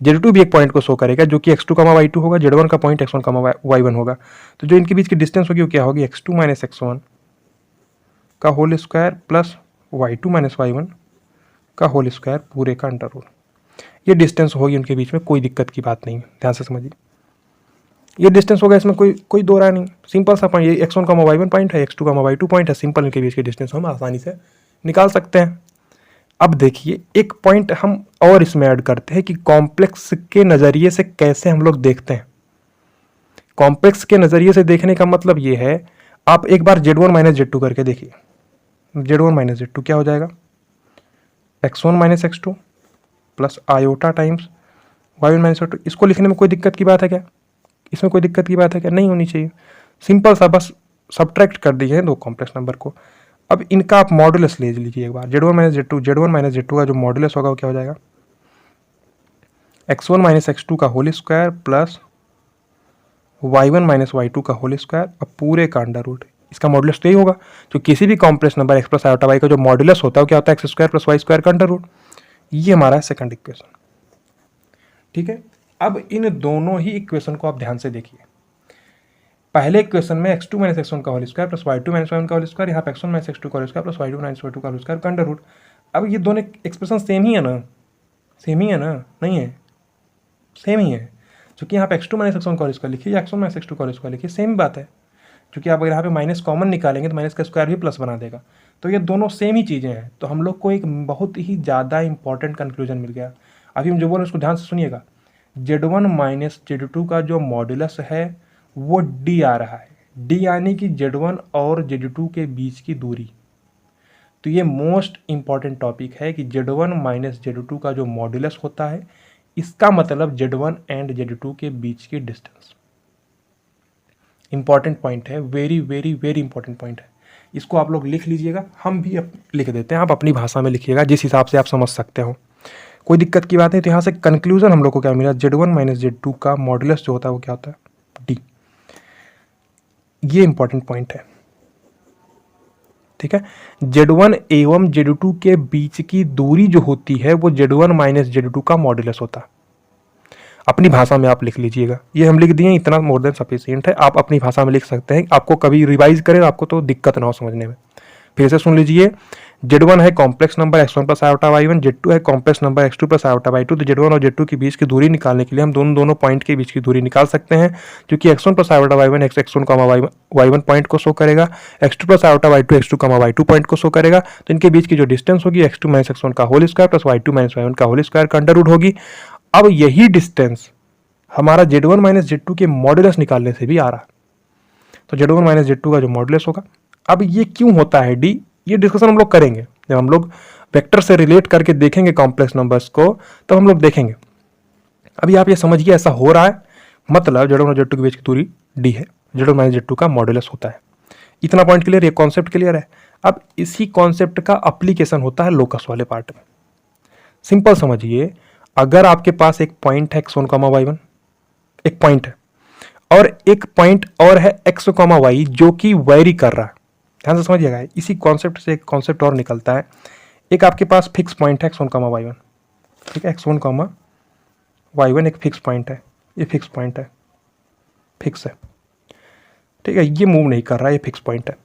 Z2 भी एक पॉइंट को शो करेगा जो कि x2 कमा y2 होगा, Z1 का पॉइंट x1 कमा y1 होगा। तो जो इनके बीच की डिस्टेंस होगी वो क्या होगी, x2 माइनस x1 का whole square plus y2 minus y1 का होल स्क्वायर पूरे का अंडर रूट। ये डिस्टेंस होगी उनके बीच में, कोई दिक्कत की बात नहीं है, ध्यान से समझिए। ये डिस्टेंस होगा, इसमें कोई दो राय नहीं, सिंपल सा पॉइंट, ये x1 कमा y1 पॉइंट है, x2 कमा y2 पॉइंट है, सिंपल इनके बीच के डिस्टेंस हम आसानी से निकाल सकते हैं। अब देखिए एक पॉइंट हम और इसमें ऐड करते हैं कि कॉम्प्लेक्स के नज़रिए से कैसे हम लोग देखते हैं। कॉम्प्लेक्स के नज़रिए से देखने का मतलब ये है, आप एक बार Z1 माइनस Z2 करके देखिए। Z1 माइनस Z2 क्या हो जाएगा, x1 minus x2 plus iota times y1 minus y2। इसको लिखने में कोई दिक्कत की बात है क्या, इसमें कोई दिक्कत की बात है क्या, नहीं होनी चाहिए। सिंपल सा बस सब्ट्रैक्ट कर दीजिए दो कॉम्प्लेक्स नंबर को। अब इनका आप मॉडुलस ले लीजिए एक बार, Z1 माइनस Z2 का जो मॉडुलस होगा वो क्या हो जाएगा, x1 माइनस x2 का whole square plus y1 minus y2 का होल स्क्वायर, अब पूरे का अंडर रूट। इसका मॉडुलस तो यही होगा, जो किसी भी complex number x plus iota y का जो मॉडुलस होता है वो क्या होता है, x square plus y square का अंडर रूट। ये हमारा है सेकंड इक्वेशन। ठीक है, अब इन दोनों ही इक्वेशन को आप ध्यान से देखिए। पहले इक्वेशन में x2 माइनस x1 का whole square plus y2 minus y1 का होल स्क्वायर, यहाँ पे x1 माइनस x2 का whole square plus y2 minus y2 का होल स्क्वायर का अंडर रूट। अब ये दोनों एक्सप्रेशन सेम ही है ना, सेम ही है ना, नहीं है, सेम ही है। क्योंकि यहाँ पे x2 माइनस x1 का होल स्क्वायर लिखिए या x1 माइनस x2 का होल स्क्वायर लिखिए, सेम बात है। क्योंकि आप अगर यहाँ पे माइनस कॉमन निकालेंगे तो माइनस का स्क्वायर भी प्लस बना देगा, तो ये दोनों सेम ही चीज़ें हैं। तो हम लोग को एक बहुत ही ज़्यादा इंपॉर्टेंट कंक्लूजन मिल गया। अभी हम जो बोल रहे हैं उसको ध्यान से सुनिएगा। Z1 माइनस Z2 का जो मॉडुलस है वो d आ रहा है, d यानी कि Z1 और Z2 के बीच की दूरी। तो ये मोस्ट इंपॉर्टेंट टॉपिक है कि Z1 माइनस Z2 का जो मॉडुलस होता है, इसका मतलब Z1 एंड Z2 के बीच की डिस्टेंस। इंपॉर्टेंट पॉइंट है, very very very important point है। इसको आप लोग लिख लीजिएगा, हम भी लिख देते हैं, आप अपनी भाषा में लिखिएगा जिस हिसाब से आप समझ सकते हो, कोई दिक्कत की बात नहीं। तो यहाँ से कंक्लूजन हम लोग को क्या मिला, Z1 माइनस Z2 का मॉडुलस जो होता है वो क्या होता है, d। ये इंपॉर्टेंट पॉइंट है। ठीक है, Z1 एवं Z2 के बीच की दूरी जो होती है वो Z1 माइनस Z2 का मॉडुलस होता है। अपनी भाषा में आप लिख लीजिएगा, ये हम लिख दिए, इतना मोर देन सफिशिएंट है। आप अपनी भाषा में लिख सकते हैं, आपको कभी रिवाइज करें आपको तो दिक्कत ना हो समझने में। फिर से सुन लीजिए, Z1 है complex number x1 plus iota y1, Z2 है complex number x2 plus iota y2। तो Z1 और Z2 के बीच की दूरी निकालने के लिए हम दोनों पॉइंट के बीच की दूरी निकाल सकते हैं, क्योंकि x1 plus iota y1 x1 y1 point को शो करेगा, x2 plus iota y2 x2 y2 point को शो करेगा। तो इनके बीच की जो डिस्टेंस होगी x2 माइनस x1 का whole square plus y2 minus y1 का होल स्क्वायर का अंडर रूट होगी। अब यही डिस्टेंस हमारा Z1 माइनस Z2 के मॉडुलस निकालने से भी आ रहा, तो Z1 माइनस Z2 का जो मॉडुलस होगा। अब ये क्यों होता है d, ये डिस्कशन हम लोग करेंगे जब हम लोग वेक्टर से रिलेट करके देखेंगे कॉम्प्लेक्स नंबर्स को, तो हम लोग देखेंगे। अभी आप ये समझिए ऐसा हो रहा है, मतलब Z1 और Z2 के बीच की दूरी d है, Z1 माइनस Z2 का मॉडुलस होता है। इतना पॉइंट क्लियर, ये कॉन्सेप्ट क्लियर है। अब इसी कॉन्सेप्ट का अप्लीकेशन होता है लोकस वाले पार्ट में। सिंपल समझिए, अगर आपके पास एक पॉइंट है x1 कॉमा y1, एक पॉइंट है, और एक पॉइंट और है x कॉमा y जो कि वेरी कर रहा है, ध्यान से समझिएगा। इसी कॉन्सेप्ट से एक कॉन्सेप्ट और निकलता है। एक आपके पास फिक्स पॉइंट है x1 कॉमा y1, ठीक है, x1 कॉमा y1 एक फिक्स पॉइंट है, ये फिक्स पॉइंट है, फिक्स है, ठीक है, ये मूव नहीं कर रहा है, ये फिक्स पॉइंट है।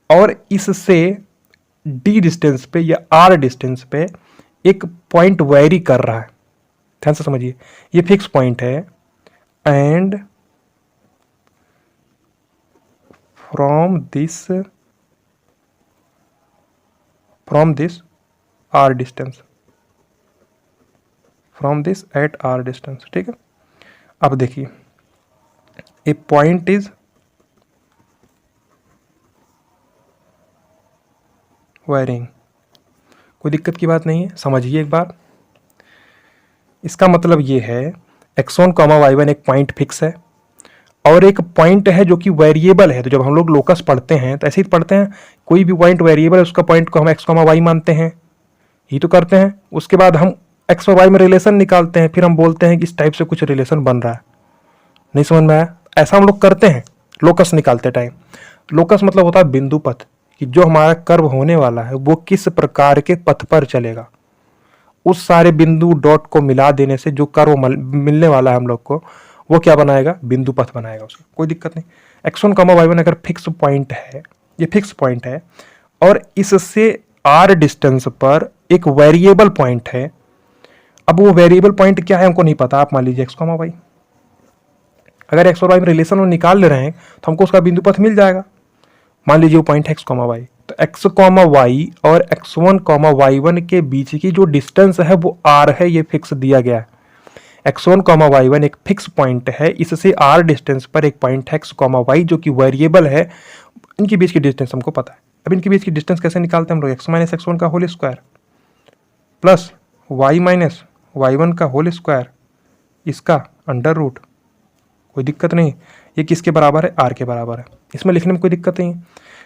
और इससे d डिस्टेंस पे या r डिस्टेंस पे एक पॉइंट वेरी कर रहा है, ध्यान से समझिए। ये फिक्स पॉइंट है and from this r distance, from this eight r distance, ठीक है। अब देखिए, ए पॉइंट इज वेरिंग, कोई दिक्कत की बात नहीं है, समझिए एक बार। इसका मतलब ये है x1 कॉमा y1 एक पॉइंट फिक्स है और एक पॉइंट है जो कि वेरिएबल है। तो जब हम लोग लोकस पढ़ते हैं तो ऐसे ही पढ़ते हैं, कोई भी पॉइंट वेरिएबल है, उसका पॉइंट को हम x कॉमा y मानते हैं, यही तो करते हैं। उसके बाद हम x और y में रिलेशन निकालते हैं, फिर हम बोलते हैं कि इस टाइप से कुछ रिलेशन बन रहा है। नहीं समझ में आया? ऐसा हम लोग करते हैं लोकस निकालते टाइम। लोकस मतलब होता है बिंदु पथ, कि जो हमारा कर्व होने वाला है वो किस प्रकार के पथ पर चलेगा। उस सारे बिंदु डॉट को मिला देने से जो कर्व मिलने वाला है हम लोग को, वो क्या बनाएगा? बिंदु पथ बनाएगा उसका, कोई दिक्कत नहीं। x1 कॉमा y1 अगर फिक्स पॉइंट है, ये फिक्स पॉइंट है और इससे r डिस्टेंस पर एक वेरिएबल पॉइंट है। अब वो वेरिएबल पॉइंट क्या है हमको नहीं पता, आप मान लीजिए x कॉमा y। अगर x और y में रिलेशन में निकाल ले रहे हैं तो हमको उसका बिंदु पथ मिल जाएगा। मान लीजिए वो पॉइंट है x कॉमा y, तो x कॉमा y और x1 कॉमा y1 के बीच की जो डिस्टेंस है वो r है, ये फिक्स दिया गया है। x1 कॉमा y1 एक फिक्स पॉइंट है, इससे r डिस्टेंस पर एक पॉइंट है x कॉमा y जो कि वेरिएबल है। इनके बीच की डिस्टेंस हमको पता है। अब इनके बीच की डिस्टेंस कैसे निकालते हैं हम लोग? x माइनस x1 का whole square plus y minus y1 का होल स्क्वायर, इसका अंडर रूट, कोई दिक्कत नहीं। ये किसके बराबर है? r के बराबर है। इसमें लिखने में कोई दिक्कत नहीं है,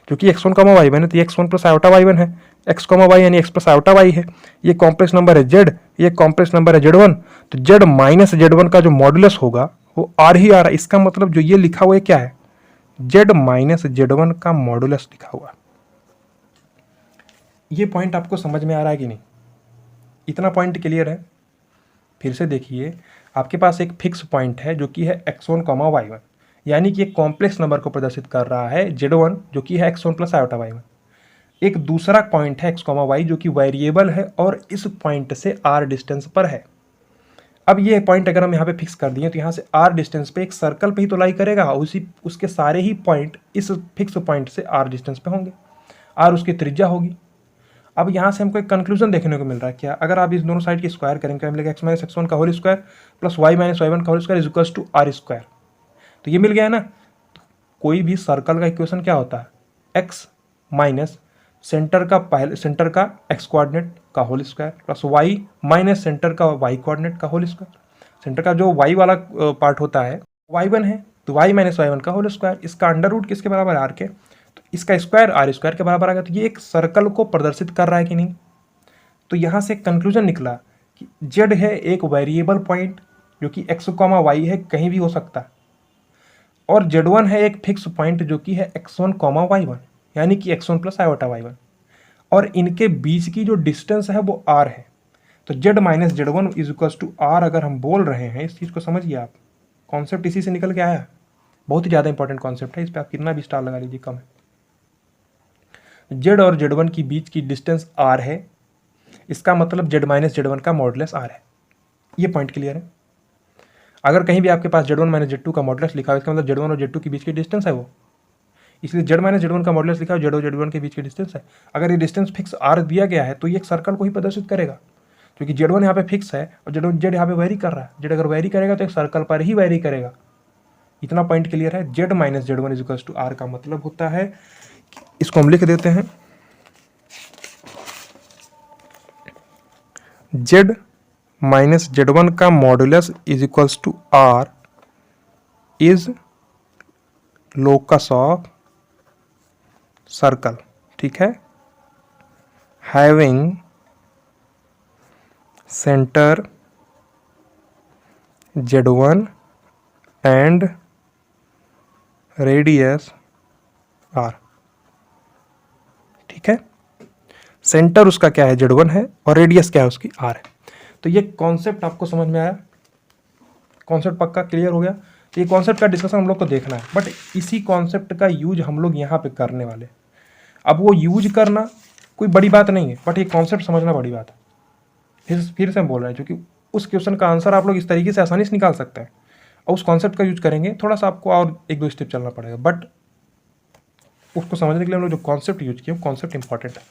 क्योंकि x1 कॉमा y1 है तो ये x1 प्लस आयोटा y1 है, x कॉमा y यानी x प्लस आयोटा y है। ये कॉम्प्लेक्स नंबर है z, ये कॉम्प्लेक्स नंबर है z1, तो z माइनस z1 का जो मॉडुलस होगा वो r ही आ रहा है। इसका मतलब जो ये लिखा हुआ है क्या है? z माइनस z1 का मॉडुलस लिखा हुआ। ये पॉइंट आपको समझ में आ रहा है कि नहीं? इतना पॉइंट क्लियर है? फिर से देखिए, आपके पास एक फिक्स पॉइंट है जो कि है x1 कॉमा y1, यानी कि एक कॉम्प्लेक्स नंबर को प्रदर्शित कर रहा है z1 जो कि है x1 प्लस आयोटा y1। एक दूसरा पॉइंट है x कॉमा y जो कि वेरिएबल है और इस पॉइंट से r डिस्टेंस पर है। अब ये पॉइंट अगर हम यहाँ पे फिक्स कर दिए तो यहाँ से r डिस्टेंस पे एक सर्कल पे ही तो लाई करेगा, उसी उसके सारे ही पॉइंट इस फिक्स पॉइंट से r डिस्टेंस पे होंगे, r उसकी त्रिज्या होगी। अब यहाँ से हमको एक कंक्लूजन देखने को मिल रहा है क्या? अगर आप इस दोनों साइड की स्क्वायर करेंगे, हम मिलेगा x माइनस x1 का whole square plus y minus y1 का whole square is equals to r square. तो ये मिल गया है ना। कोई भी सर्कल का इक्वेशन क्या होता है? x माइनस सेंटर का x कोऑर्डिनेट का whole square plus y minus centre का y कोऑर्डिनेट का होल स्क्वायर। सेंटर का जो y वाला पार्ट होता है y1 है, तो y माइनस y1 का होल स्क्वायर, इसका अंडर रूट किसके बराबर है? r के, तो इसका स्क्वायर r स्क्वायर के बराबर आ गया। तो ये एक सर्कल को प्रदर्शित कर रहा है कि नहीं? तो यहाँ से कंक्लूजन निकला कि z है एक वेरिएबल पॉइंट जो कि x कॉमा y है, कहीं भी हो सकता है, और z1 है एक फिक्स पॉइंट जो कि है x1 कॉमा y1 यानी कि x1 प्लस आयोटा y1, और इनके बीच की जो डिस्टेंस है वो r है। तो z minus z1 is equals to r अगर हम बोल रहे हैं, इस चीज़ को समझिए आप, कॉन्सेप्ट इसी से निकल के आया है। बहुत ही ज़्यादा इंपॉर्टेंट कॉन्सेप्ट है, इस पर आप कितना भी स्टार लगा लीजिए कम है। z और z1 की बीच की डिस्टेंस r है, इसका मतलब z माइनस z1 का मॉडुलस r है। ये पॉइंट क्लियर है? अगर कहीं भी आपके पास z1 माइनस z2 का मॉडुलस लिखा है, इसका मतलब z1 और z2 के बीच की डिस्टेंस है वो, इसलिए z माइनस z1 का मॉडुलस लिखा है, z और z1 के बीच की डिस्टेंस है। अगर ये डिस्टेंस फिक्स r दिया गया है तो ये एक सर्कल को ही प्रदर्शित करेगा, क्योंकि z1 यहाँ पे फिक्स है और z यहाँ पे वेरी कर रहा है। z अगर वेरी करेगा तो एक सर्कल पर ही वेरी करेगा। इतना पॉइंट क्लियर है? z minus z1 is equals to r का मतलब होता है, इसको हम लिख देते हैं, z माइनस z1 का modulus is equals to r is locus of circle, ठीक है, having centre Z1 and radius R, ठीक है। सेंटर उसका क्या है, Z1 है, और रेडियस क्या है उसकी R है। तो ये कॉन्सेप्ट आपको समझ में आया, कॉन्सेप्ट पक्का क्लियर हो गया। तो ये कॉन्सेप्ट का डिस्कशन हम लोग को देखना है, बट इसी कॉन्सेप्ट का यूज हम लोग यहाँ पे करने वाले। अब वो यूज करना कोई बड़ी बात नहीं है, बट ये कॉन्सेप्ट समझना बड़ी बात है। फिर से हम बोल रहे हैं, क्योंकि उस क्वेश्चन का आंसर आप लोग इस तरीके से आसानी से निकाल सकते हैं, और उस कॉन्सेप्ट का यूज करेंगे थोड़ा सा आपको और एक दो स्टेप चलना पड़ेगा, बट उसको समझने के लिए हम लोग जो कॉन्सेप्ट यूज किए, कॉन्सेप्ट इंपॉर्टेंट है।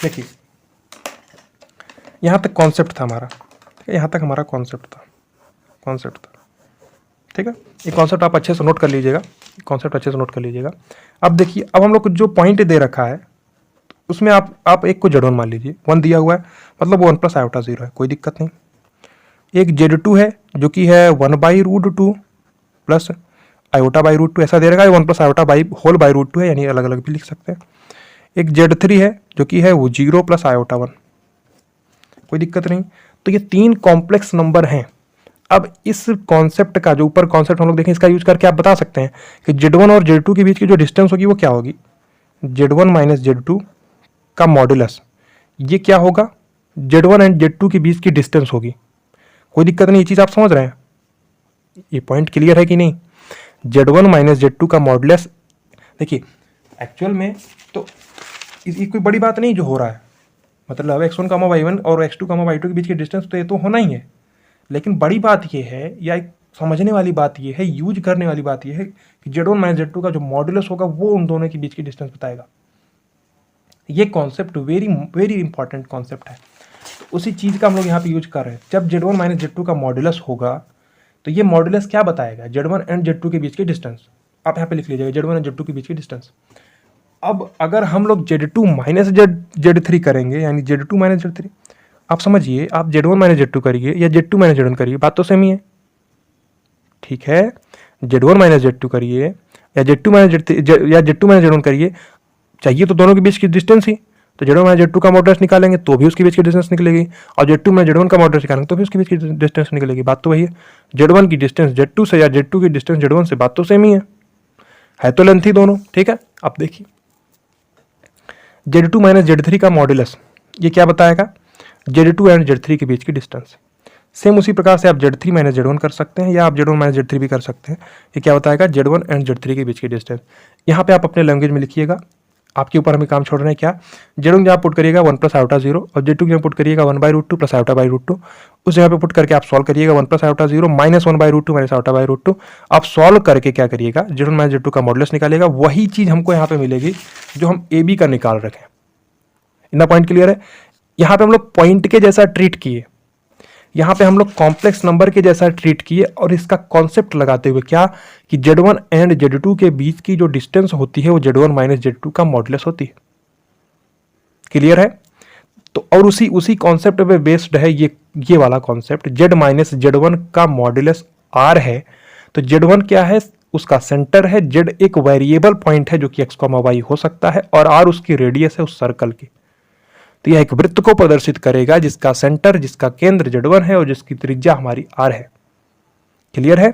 देखिए यहाँ तक कॉन्सेप्ट था हमारा, यहाँ तक हमारा कॉन्सेप्ट था, ठीक है। ये कॉन्सेप्ट आप अच्छे से नोट कर लीजिएगा, कॉन्सेप्ट अच्छे से नोट कर लीजिएगा। अब देखिए, अब हम लोग को जो पॉइंट दे रखा है उसमें आप एक को Z1 मान लीजिए, 1 दिया हुआ है, मतलब वो 1 प्लस आयोटा 0 है, कोई दिक्कत नहीं। एक Z2 है जो कि है 1/√2 प्लस आयोटा बाई √2, ऐसा दे रखा है, 1 प्लस आयोटा होल बाई √2 है, यानी अलग अलग भी लिख सकते हैं। एक Z3 है जो कि है वो 0 प्लस आयोटा 1, कोई दिक्कत नहीं। तो ये 3 कॉम्प्लेक्स नंबर हैं। अब इस कॉन्सेप्ट का जो ऊपर कॉन्सेप्ट हम लोग देखें, इसका यूज करके आप बता सकते हैं कि Z1 और Z2 के बीच की जो डिस्टेंस होगी वो क्या होगी, Z1 माइनस Z2 का मॉडुलस। ये क्या होगा, Z1 एंड Z2 के बीच की डिस्टेंस होगी, कोई दिक्कत नहीं। ये चीज़ आप समझ रहे हैं, ये पॉइंट क्लियर है कि नहीं। Z1 माइनस Z2 का मॉडुलस, देखिए एक्चुअल में तो ये कोई बड़ी बात नहीं जो हो रहा है, मतलब x1 कामा y1 और x2 कामा y2 के बीच की डिस्टेंस तो ये तो होना ही है, लेकिन बड़ी बात ये है, या एक समझने वाली बात ये है, यूज करने वाली बात ये है कि Z1 माइनस Z2 का जो मॉडुलस होगा वो उन दोनों के बीच की डिस्टेंस बताएगा। ये concept very very important concept है, तो उसी चीज़ का हम लोग यहाँ पे यूज कर रहे हैं। जब Z1 माइनस Z2 का मॉडुलस होगा तो ये मॉडुलस क्या बताएगा, Z1 एंड Z2 के बीच की डिस्टेंस। आप यहाँ पे लिख लीजिएगा Z1 एंड Z2 के बीच की डिस्टेंस। अब अगर हम लोग Z2 माइनस Z3 करेंगे, यानी Z2 माइनस Z3, आप समझिए, आप Z1 माइनस Z2 करिए या Z2 माइनस Z1 करिए, बात तो सेम ही है, ठीक है। Z1 माइनस Z2 करिए या Z2 माइनस Z1 करिए, चाहिए तो दोनों के बीच की डिस्टेंस ही। तो Z1 माइनस Z2 का मॉडुलस निकालेंगे तो भी उसके बीच की डिस्टेंस निकलेगी, और Z2 माइनस Z1 का मॉडुलस निकालेंगे तो भी उसके बीच की डिस्टेंस निकलेगी, बात तो वही है। Z1 की डिस्टेंस Z2 से या Z2 की डिस्टेंस Z1 से, बात तो सेम ही है तो लेंथ ही दोनों, ठीक है। अब देखिए Z2 माइनस Z3 का मॉडुलस ये क्या बताएगा, Z2 एंड Z3 के बीच की डिस्टेंस। सेम उसी प्रकार से आप Z3 माइनस Z1 कर सकते हैं, या आप Z1 माइनस Z3 भी कर सकते हैं। ये क्या बताएगा, Z1 एंड Z3 के बीच की डिस्टेंस। यहाँ पे आप अपने लैंग्वेज में लिखिएगा, आपके ऊपर हमें काम छोड़ रहे हैं क्या। Z1 जहाँ पुट करिएगा 1 प्लस आयोटा 0, और Z2 जहाँ पुट करिएगा 1/√2 प्लस आयोटा बाई √2, उस जगह पे पुट करके आप सॉल्व करिएगा 1 plus iota 0 minus 1/√2 minus iota by √2। आप सॉल्व करके क्या करिएगा, Z1 माइनस Z2 का मॉडुलस निकालिएगा, वही चीज़ हमको यहाँ पे मिलेगी जो हम AB का निकाल रखे हैं। इतना पॉइंट क्लियर है। यहाँ पे हम लोग पॉइंट के जैसा ट्रीट किए, यहाँ पे हम लोग कॉम्प्लेक्स नंबर के जैसा ट्रीट किए, और इसका कॉन्सेप्ट लगाते हुए क्या कि Z1 एंड Z2 के बीच की जो डिस्टेंस होती है वो Z1 माइनस Z2 का मॉडुलस होती है। क्लियर है। तो और उसी कॉन्सेप्ट पे बेस्ड है ये वाला कॉन्सेप्ट, Z माइनस Z1 का मॉडुलस R है। तो Z1 क्या है, उसका सेंटर है, Z एक वेरिएबल पॉइंट है जो कि x, y हो सकता है, और R उसकी रेडियस है उस सर्कल की। तो यह एक वृत्त को प्रदर्शित करेगा जिसका सेंटर, जिसका केंद्र Z1 है और जिसकी त्रिज्या हमारी R है। क्लियर है।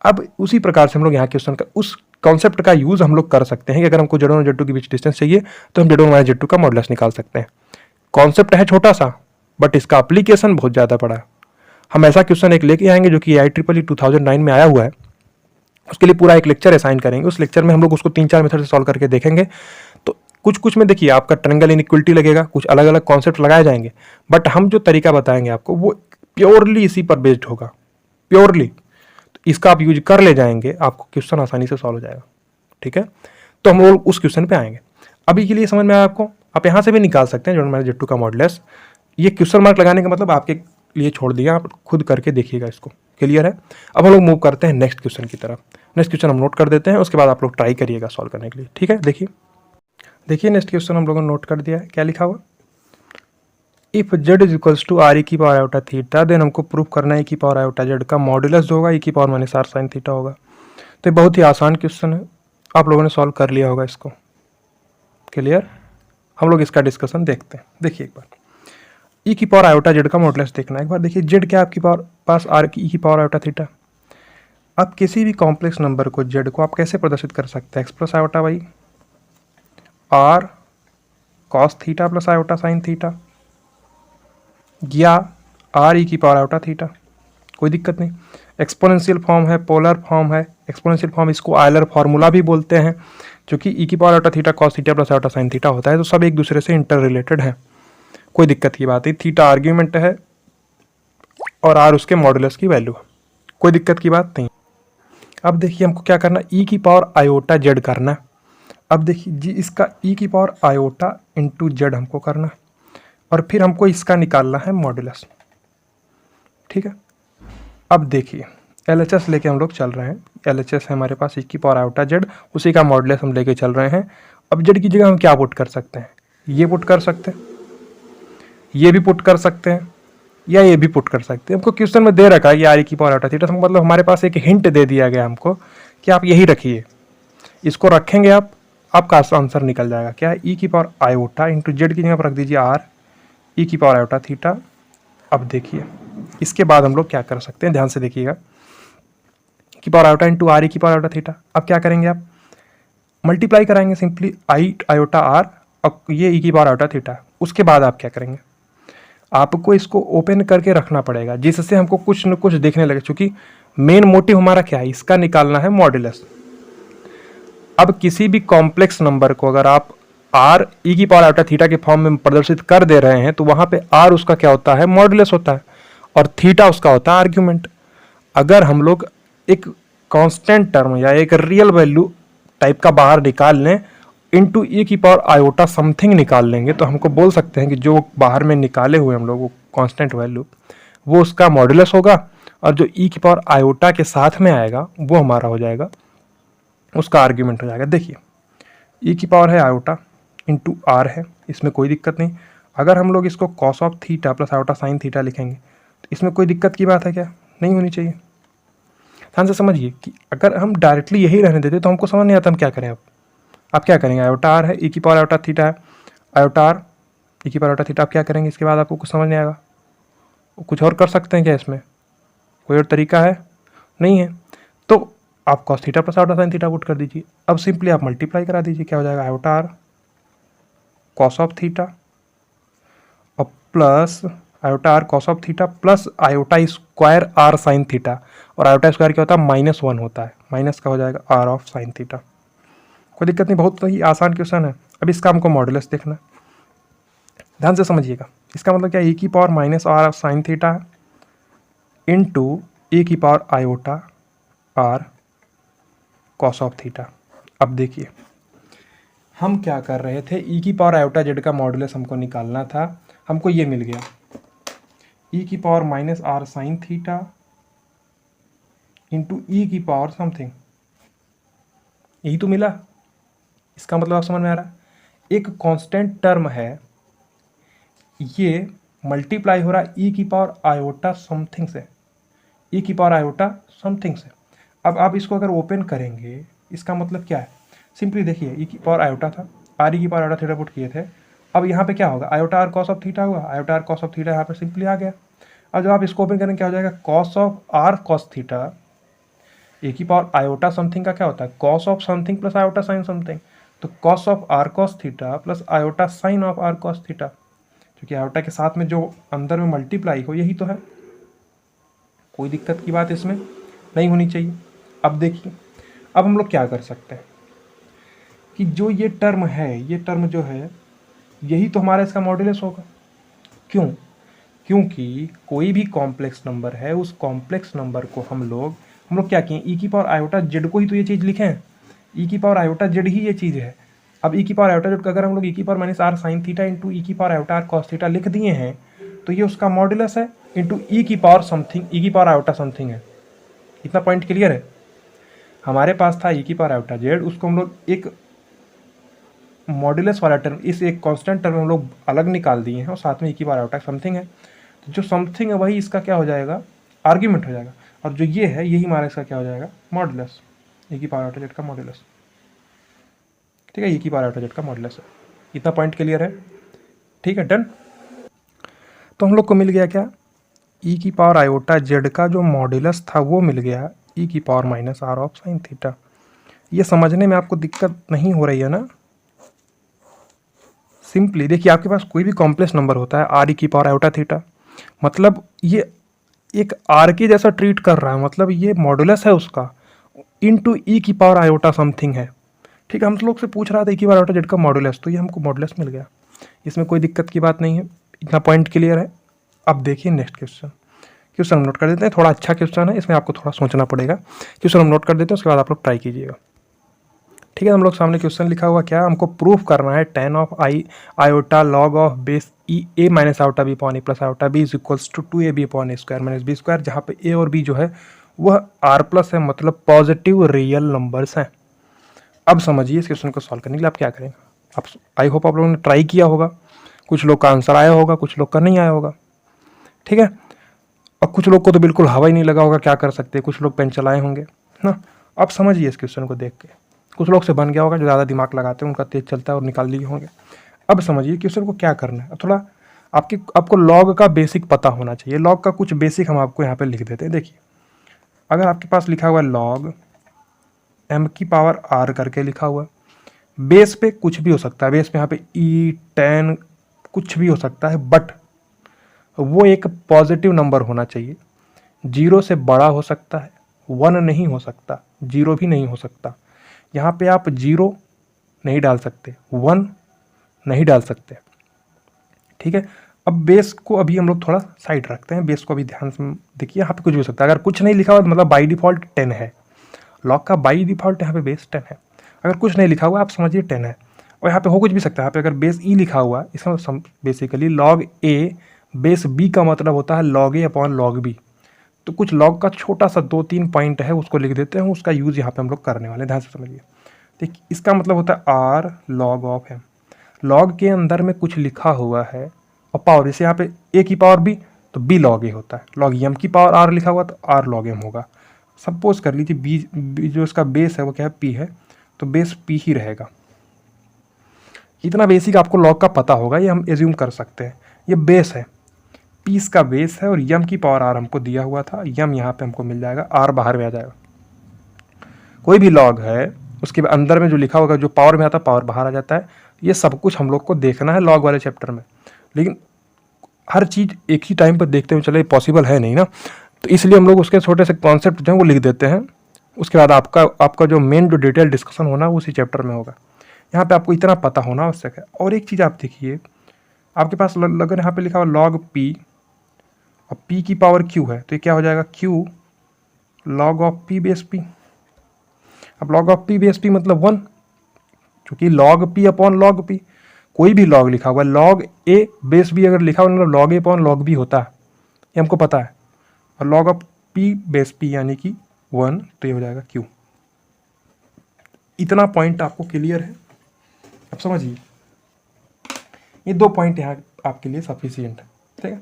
अब उसी प्रकार से हम लोग यहाँ क्वेश्चन का उस कॉन्सेप्ट का यूज हम लोग कर सकते हैं कि अगर हमको Z1 और Z2 के बीच डिस्टेंस चाहिए तो हम Z1 माइनस Z2 का मॉडुलस निकाल सकते हैं। कॉन्सेप्ट है छोटा सा, बट इसका एप्लीकेशन बहुत ज़्यादा बड़ा है। हम ऐसा क्वेश्चन एक लेके आएंगे जो कि IEEE 2009 में आया हुआ है, उसके लिए पूरा एक लेक्चर असाइन करेंगे। उस लेक्चर में हम लोग उसको 3-4 मेथड से सॉल्व करके देखेंगे। तो कुछ में देखिए आपका ट्रायंगल इनइक्वलिटी लगेगा, कुछ अलग अलग कॉन्सेप्ट लगाए जाएंगे, बट हम जो तरीका बताएंगे आपको वो प्योरली इसी पर बेस्ड होगा, प्योरली। तो इसका आप यूज कर ले जाएंगे, आपको क्वेश्चन आसानी से सॉल्व हो जाएगा, ठीक है। तो हम लोग उस क्वेश्चन पे आएंगे। अभी के लिए समझ में आया आपको, आप यहाँ से भी निकाल सकते हैं Z1 माइनस Z2 का मॉडुलस। ये क्वेश्चन मार्क लगाने का मतलब आपके लिए छोड़ दिया, आप खुद करके देखिएगा इसको। क्लियर है। अब हम लोग मूव करते हैं नेक्स्ट क्वेश्चन की तरफ। नेक्स्ट क्वेश्चन हम नोट कर देते हैं, उसके बाद आप लोग ट्राई करिएगा सॉल्व करने के लिए, ठीक है। देखिए नेक्स्ट क्वेश्चन हम लोगों ने नोट कर दिया है, क्या लिखा हुआ, if Z is equals to R e की पावर आयोटा थीटा, देन हमको प्रूफ करना है e की पावर आयोटा Z का मॉडुलस जो होगा e की power minus R sine theta होगा। तो ये बहुत ही आसान क्वेश्चन है, आप लोगों ने सॉल्व कर लिया होगा इसको। क्लियर? हम लोग इसका डिस्कशन देखते हैं। देखिए एक बार ई की पावर आयोटा जेड का मॉडुलस देखना है। एक बार देखिए जेड क्या आपके पास आर की ई की पावर आयोटा थीटा। आप किसी भी कॉम्प्लेक्स नंबर को जेड को आप कैसे प्रदर्शित कर सकते हैं? X plus iota by r cos theta plus iota sine theta, या आर ई की पावर आयोटा थीटा, कोई दिक्कत नहीं। एक्सपोनेंशियल फॉर्म है, पोलर फॉर्म है। एक्सपोनेंशियल फॉर्म इसको आयलर फार्मूला भी बोलते हैं, जो कि ई की power iota theta cos theta plus iota sine theta होता है। तो सब एक दूसरे से इंटर रिलेटेड है, कोई दिक्कत की बात नहीं। थीटा आर्ग्यूमेंट है और आर उसके मॉडुलस की वैल्यू है, कोई दिक्कत की बात नहीं। अब देखिए हमको क्या करना है, ई की पावर आयोटा जेड करना है। अब देखिए जी इसका ई की पावर आयोटा इंटू जेड हमको करना है, और फिर हमको इसका निकालना है मॉडुलस। ठीक है, अब देखिए LHS लेके हम लोग चल रहे हैं। LHS है हमारे पास ई की पावर आयोटा जेड, उसी का मॉडुलस हम लेके चल रहे हैं। अब जेड की जगह हम क्या पुट कर सकते हैं? ये पुट कर सकते हैं, ये भी पुट कर सकते हैं, या ये भी पुट कर सकते हैं। हमको क्वेश्चन में दे रखा है कि आर ई की पावर आयोटा थीटा, मतलब हमारे पास एक हिंट दे दिया गया हमको कि आप यही रखिए, इसको रखेंगे आप, आपका आंसर निकल जाएगा। क्या है? ई की पावर आयोटा इंटू जेड की जगह पर रख दीजिए आर ई की पावर आयोटा थीटा। अब देखिए इसके बाद हम लोग क्या कर सकते हैं, ध्यान से देखिएगा। की power iota into are e की पावर आयोटा थीटा। अब क्या करेंगे आप? मल्टीप्लाई कराएंगे सिंपली आई आयोटा आर और ये ई की पावर आयोटा थीटा। उसके बाद आप क्या करेंगे? आपको इसको ओपन करके रखना पड़ेगा, जिससे हमको कुछ न कुछ देखने लगे, क्योंकि मेन मोटिव हमारा क्या है? इसका निकालना है मॉडुलस। अब किसी भी कॉम्प्लेक्स नंबर को अगर आप आर ई की पावर आयोटा थीटा के फॉर्म में प्रदर्शित कर दे रहे हैं, तो वहां पे आर उसका क्या होता है? मॉडुलस होता है, और थीटा उसका होता है आर्ग्यूमेंट। अगर हम लोग एक कांस्टेंट टर्म या एक रियल वैल्यू टाइप का बाहर निकाल लें, इंटू ई की पावर आयोटा समथिंग निकाल लेंगे, तो हमको बोल सकते हैं कि जो बाहर में निकाले हुए हम लोग वो कांस्टेंट वैल्यू, वो उसका मॉडुलस होगा, और जो ई की पावर आयोटा के साथ में आएगा वो हमारा हो जाएगा, उसका आर्ग्यूमेंट हो जाएगा। देखिए ई की पावर है आयोटा इंटू आर है, इसमें कोई दिक्कत नहीं। अगर हम लोग इसको cos of theta plus iota sine theta लिखेंगे, तो इसमें कोई दिक्कत की बात है क्या? नहीं होनी चाहिए। ध्यान से समझिए कि अगर हम डायरेक्टली यही रहने देते तो हमको समझ नहीं आता हम क्या करें। आप क्या करेंगे? आयोटा आर है, ई की पावर आयोटा थीटा है, आयोटा आर ई की पावर आयोटा थीटा। आप क्या करेंगे? इसके बाद आपको कुछ समझ नहीं आएगा, कुछ और कर सकते हैं क्या? इसमें कोई और तरीका है? नहीं है। तो आप cos theta plus iota sine theta put कर दीजिए। अब सिंपली आप मल्टीप्लाई करा दीजिए, क्या हो जाएगा? Iota r cos of theta और plus iota r cos of theta plus iota square r sine theta, और आयोटा स्क्वायर क्या होता है? -1 होता है, माइनस का हो जाएगा आर ऑफ साइन थीटा। कोई दिक्कत नहीं, बहुत ही आसान क्वेश्चन है। अब इसका हमको मॉडुलस देखना है, ध्यान से समझिएगा। इसका मतलब क्या? ई की power minus r of sine theta into a की power iota r cos of theta. अब देखिए हम क्या कर रहे थे, ई की पावर आयोटा जेड का मॉडुलस हमको निकालना था, हमको ये मिल गया ई की power minus r sine theta into e की पावर समथिंग, यही तो मिला। इसका मतलब आप समझ में आ रहा है, एक कांस्टेंट टर्म है, ये मल्टीप्लाई हो रहा है ई की पावर आयोटा समथिंग से, ई की पावर आयोटा समथिंग से। अब आप इसको अगर ओपन करेंगे, इसका मतलब क्या है? सिंपली देखिए ई की पावर आयोटा था, आर ई की पावर आयोटा थीटा पुट किए थे। अब यहाँ पे क्या होगा? Iota r cos of theta हुआ, iota r cos of theta यहाँ पे सिंपली आ गया। अब जब आप इसको ओपन करेंगे क्या हो जाएगा? Cos of r cos theta, a की पावर आयोटा समथिंग का क्या होता है? Cos of something plus iota sine something. तो cos of r cos theta plus iota sine of r cos theta, क्योंकि आयोटा के साथ में जो अंदर में मल्टीप्लाई हो यही तो है, कोई दिक्कत की बात इसमें नहीं होनी चाहिए। अब देखिए अब हम लोग क्या कर सकते हैं कि जो ये टर्म है, ये टर्म जो है यही तो हमारा इसका मॉडुलस होगा। क्यों? क्योंकि कोई भी कॉम्प्लेक्स नंबर है, उस कॉम्प्लेक्स नंबर को हम लोग क्या किए? ई की पावर आयोटा जेड को ही तो ये चीज़ लिखे हैं, ई की पावर आयोटा जेड ही ये चीज़ है। अब ई की पावर आयोटा जेड का अगर हम लोग ई की power minus r sine theta into e की power iota r cos theta लिख दिए हैं, तो ये उसका मॉडुलस है इंटू ई की पावर समथिंग, ई की पावर आयोटा समथिंग है। इतना पॉइंट क्लियर है? हमारे पास था ई की पावर आयोटा जेड, उसको हम लोग एक मॉडुलस वाला टर्म, इस एक कांस्टेंट टर्म हम लोग अलग निकाल दिए हैं, और साथ में ई की पावर आयोटा समथिंग है। तो जो समथिंग है वही इसका क्या हो जाएगा? आर्ग्यूमेंट हो जाएगा, और जो ये है यही हमारा इसका क्या हो जाएगा? मॉडुलस। ई की पावर आयोटा जेड का मॉड्यूलस, ठीक है, ई की पावर आयोटा जेड का मॉड्यूलस है। इतना पॉइंट क्लियर है, ठीक है, डन। तो हम लोग को मिल गया क्या, ई की पावर आयोटा जेड का जो मॉड्यूलस था वो मिल गया ई की power minus r of sine theta. ये समझने में आपको दिक्कत नहीं हो रही है ना? सिंपली देखिए, आपके पास कोई भी कॉम्प्लेक्स नंबर होता है आर ई की पावर आयोटा थीटा, मतलब ये एक आर के जैसा ट्रीट कर रहा है, मतलब ये मॉड्यूलस है उसका इनटू ई की पावर आयोटा समथिंग है, ठीक है। हम लोग से पूछ रहा था ई की पावर आयोटा जेड का मॉड्यूलस, तो ये हमको मॉड्यूलस मिल गया, इसमें कोई दिक्कत की बात नहीं है, इतना पॉइंट क्लियर है। अब देखिए नेक्स्ट क्वेश्चन, क्वेश्चन हम नोट कर देते हैं, थोड़ा अच्छा क्वेश्चन है, इसमें आपको थोड़ा सोचना पड़ेगा। क्वेश्चन हम नोट कर देते हैं, उसके बाद आप लोग ट्राई कीजिएगा, ठीक है। हम लोग सामने क्वेश्चन लिखा हुआ क्या, हमको प्रूफ करना है tan of i iota log of base e a minus iota b upon a plus iota b is equals to 2ab upon a square minus b square, जहाँ पे ए और बी जो है वह आर प्लस है, मतलब पॉजिटिव रियल नंबर्स हैं। अब समझिए इस क्वेश्चन को सॉल्व करने के लिए आप क्या करेंगे। आप आई होप आप लोगों ने ट्राई किया होगा, कुछ लोग का आंसर आया होगा, कुछ लोग का नहीं आया होगा, ठीक है। और कुछ लोग को तो बिल्कुल हवा ही नहीं लगा होगा, क्या कर सकते हैं, कुछ लोग पेन चलाए होंगे ना। अब समझिए इस क्वेश्चन को देख के, कुछ लोग से बन गया होगा, जो ज़्यादा दिमाग लगाते हैं उनका तेज चलता है और निकाल लिए होंगे। अब समझिए क्वेश्चन को क्या करना है, थोड़ा आपको लॉग का बेसिक पता होना चाहिए। लॉग का कुछ बेसिक हम आपको यहाँ पे लिख देते हैं। देखिए, अगर आपके पास लिखा हुआ है लॉग एम की पावर आर करके लिखा हुआ है, बेस पे कुछ भी हो सकता है, बेस पे यहाँ पे ई 10 कुछ भी हो सकता है, बट वो एक पॉजिटिव नंबर होना चाहिए। 0 से बड़ा हो सकता है, 1 नहीं हो सकता, 0 भी नहीं हो सकता। यहाँ पे आप 0 नहीं डाल सकते, 1 नहीं डाल सकते, ठीक है। अब बेस को अभी हम लोग थोड़ा साइड रखते हैं, बेस को अभी ध्यान से देखिए। यहाँ पे कुछ भी हो सकता है, अगर कुछ नहीं लिखा हुआ मतलब बाई डिफ़ॉल्ट 10 है, लॉग का बाई डिफ़ॉल्ट यहाँ पे बेस 10 है। अगर कुछ नहीं लिखा हुआ आप समझिए 10 है, और यहाँ पे हो कुछ भी सकता है। यहाँ पे अगर बेस ई लिखा हुआ, इसका basically log a base B का मतलब होता है log a upon log B. तो कुछ लॉग का छोटा सा 2-3 पॉइंट है, उसको लिख देते हैं, उसका यूज़ यहाँ पे हम लोग करने वाले हैं, ध्यान से समझिए। देखिए, इसका मतलब होता है r log of m, log के अंदर में कुछ लिखा हुआ है और पावर, जैसे यहाँ पे ए की पावर बी तो बी लॉग ए होता है, लॉग एम की पावर आर लिखा हुआ तो आर लॉग एम होगा। सपोज कर लीजिए बी जो इसका बेस है वो क्या है, पी है, तो बेस पी ही रहेगा। इतना बेसिक आपको लॉग का पता होगा, ये हम एज्यूम कर सकते हैं। ये बेस है, पी इसका बेस है, और यम की पावर आर हमको दिया हुआ था, यम यहाँ पे हमको मिल जाएगा, आर बाहर में आ जाएगा। कोई भी लॉग है उसके अंदर में जो लिखा होगा, जो पावर में आता है पावर बाहर आ जाता है। ये सब कुछ हम लोग को देखना है लॉग वाले चैप्टर में, लेकिन हर चीज़ एक ही टाइम पर देखते हुए चले पॉसिबल है नहीं ना, तो इसलिए हम लोग उसके छोटे से कॉन्सेप्ट जो है वो लिख देते हैं। उसके बाद आपका जो मेन जो डिटेल डिस्कशन होना है उसी चैप्टर में होगा। यहाँ पे आपको इतना पता होना आवश्यक है। और एक चीज़ आप देखिए, आपके पास अगर यहाँ पे लिखा हुआ लॉग पी और पी की पावर क्यू है, तो ये क्या हो जाएगा, q log of p base p. अब log of p base p मतलब 1, क्योंकि log p upon log p, कोई भी लॉग लिखा हुआ है, लॉग ए बेस बी अगर लिखा हुआ मतलब log a upon log B होता है, ये हमको पता है। और log of p base P यानी कि 1, तो ये हो जाएगा क्यू। इतना पॉइंट आपको क्लियर है? अब समझिए, ये 2 पॉइंट यहाँ आपके लिए सफिशियंट है, ठीक है।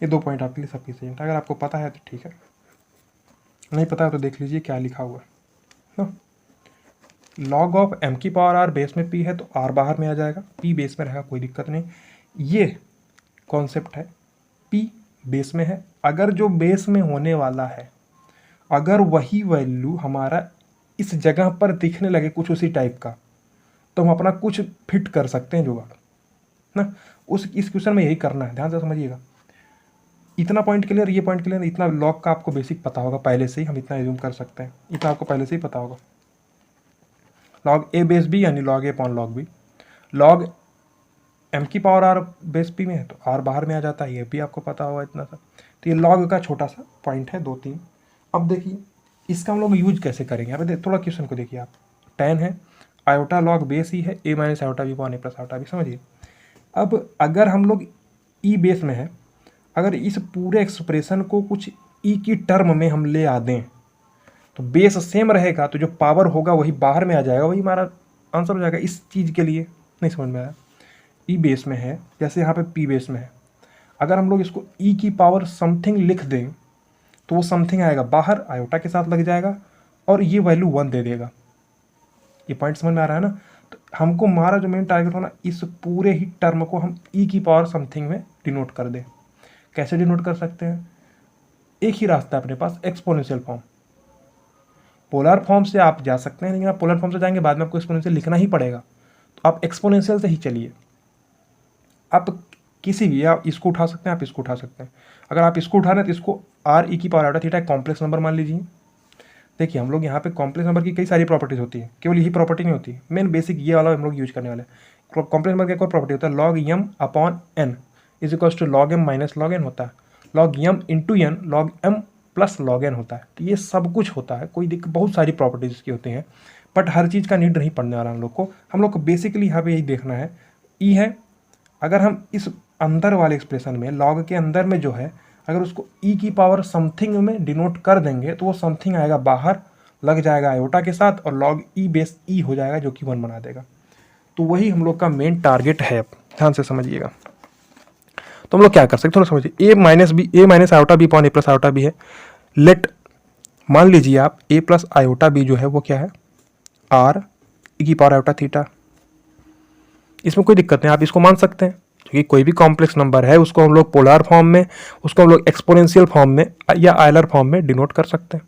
ये 2 पॉइंट आपके लिए सफिशियंट है। अगर आपको पता है तो ठीक है, नहीं पता है तो देख लीजिए क्या लिखा हुआ है। लॉग ऑफ एम की पावर आर बेस में पी है तो आर बाहर में आ जाएगा, पी बेस में रहेगा, कोई दिक्कत नहीं। ये कॉन्सेप्ट है, पी बेस में है, अगर जो बेस में होने वाला है अगर वही वैल्यू हमारा इस जगह पर दिखने लगे कुछ उसी टाइप का, तो हम अपना कुछ फिट कर सकते हैं जुगाड़ ना। इस क्वेश्चन में यही करना है, ध्यान से समझिएगा। इतना पॉइंट क्लियर, ये पॉइंट क्लियर, इतना लॉग का आपको बेसिक पता होगा पहले से ही, हम इतना एज्यूम कर सकते हैं, इतना आपको पहले से ही पता होगा। लॉग ए बेस बी यानी log a upon log b, log m की पावर आर बेस पी में है तो आर बाहर में आ जाता है, ये भी आपको पता होगा इतना सा। तो ये लॉग का छोटा सा पॉइंट है, 2-3। अब देखिए इसका हम लोग यूज कैसे करेंगे। यहाँ पे थोड़ा क्वेश्चन को देखिए आप, 10 है, आयोटा लॉग बेस ही है, ए minus iota b upon a plus iota B, समझिए। अब अगर हम लोग ई बेस में है, अगर इस पूरे एक्सप्रेशन को कुछ ई की टर्म में हम ले आ दें तो बेस सेम रहेगा, तो जो पावर होगा वही बाहर में आ जाएगा, वही हमारा आंसर हो जाएगा। इस चीज़ के लिए नहीं समझ में आया, ई बेस में है जैसे यहाँ पे पी बेस में है, अगर हम लोग इसको ई की पावर समथिंग लिख दें तो वो समथिंग आएगा बाहर, आयोटा के साथ लग जाएगा और ये वैल्यू 1 दे देगा। ये पॉइंट समझ में आ रहा है ना। तो हमको हमारा जो मेन टारगेट होना, इस पूरे ही टर्म को हम ई की पावर समथिंग में डिनोट कर दें। कैसे डिनोट कर सकते हैं? एक ही रास्ता है अपने पास, एक्सपोनेंशियल फॉर्म। पोलर फॉर्म से आप जा सकते हैं, लेकिन आप पोलर फॉर्म से जाएंगे बाद में आपको एक्सपोनेंशियल लिखना ही पड़ेगा, तो आप एक्सपोनेंशियल से ही चलिए। आप किसी भी, आप इसको उठा सकते हैं, आप इसको उठा सकते हैं। अगर आप इसको उठा रहे हैं तो इसको आर ई की पावर आयोटा थीटा एक कॉम्प्लेक्स नंबर मान लीजिए। देखिए हम लोग यहाँ पे कॉम्प्लेक्स नंबर की कई सारी प्रॉपर्टीज होती है, केवल यही प्रॉपर्टी नहीं होती, मेन बेसिक ये वाला हम लोग यूज करने वाले हैं। कॉम्प्लेक्स नंबर का एक और प्रॉपर्टी होता है, log m upon n is equal to log m minus log n होता है। Log m into n log m plus log n होता है। तो ये सब कुछ होता है, कोई दिक्कत, बहुत सारी प्रॉपर्टीज की होती हैं, बट हर चीज़ का नीड नहीं पड़ने वाला हम लोग को बेसिकली यहाँ पे यही देखना है। ई है, अगर हम इस अंदर वाले एक्सप्रेशन में लॉग के अंदर में जो है, अगर उसको ई की पावर समथिंग में डिनोट कर देंगे तो वो समथिंग आएगा बाहर, लग जाएगा आयोटा के साथ, और लॉग ई बेस ई हो जाएगा जो कि 1 बना देगा। तो वही हम लोग का मेन टारगेट है, ध्यान से समझिएगा। तो हम लोग क्या कर सकते हैं, थोड़ा समझिए। ए minus iota b upon a plus iota B है। लेट, मान लीजिए आप ए प्लस आयोटा बी जो है वो क्या है, आर ई की पावर आयोटा थीटा। इसमें कोई दिक्कत नहीं, आप इसको मान सकते हैं, क्योंकि कोई भी कॉम्प्लेक्स नंबर है उसको हम लोग पोलर फॉर्म में, उसको हम लोग एक्सपोनेंशियल फॉर्म में या आयलर फॉर्म में डिनोट कर सकते हैं।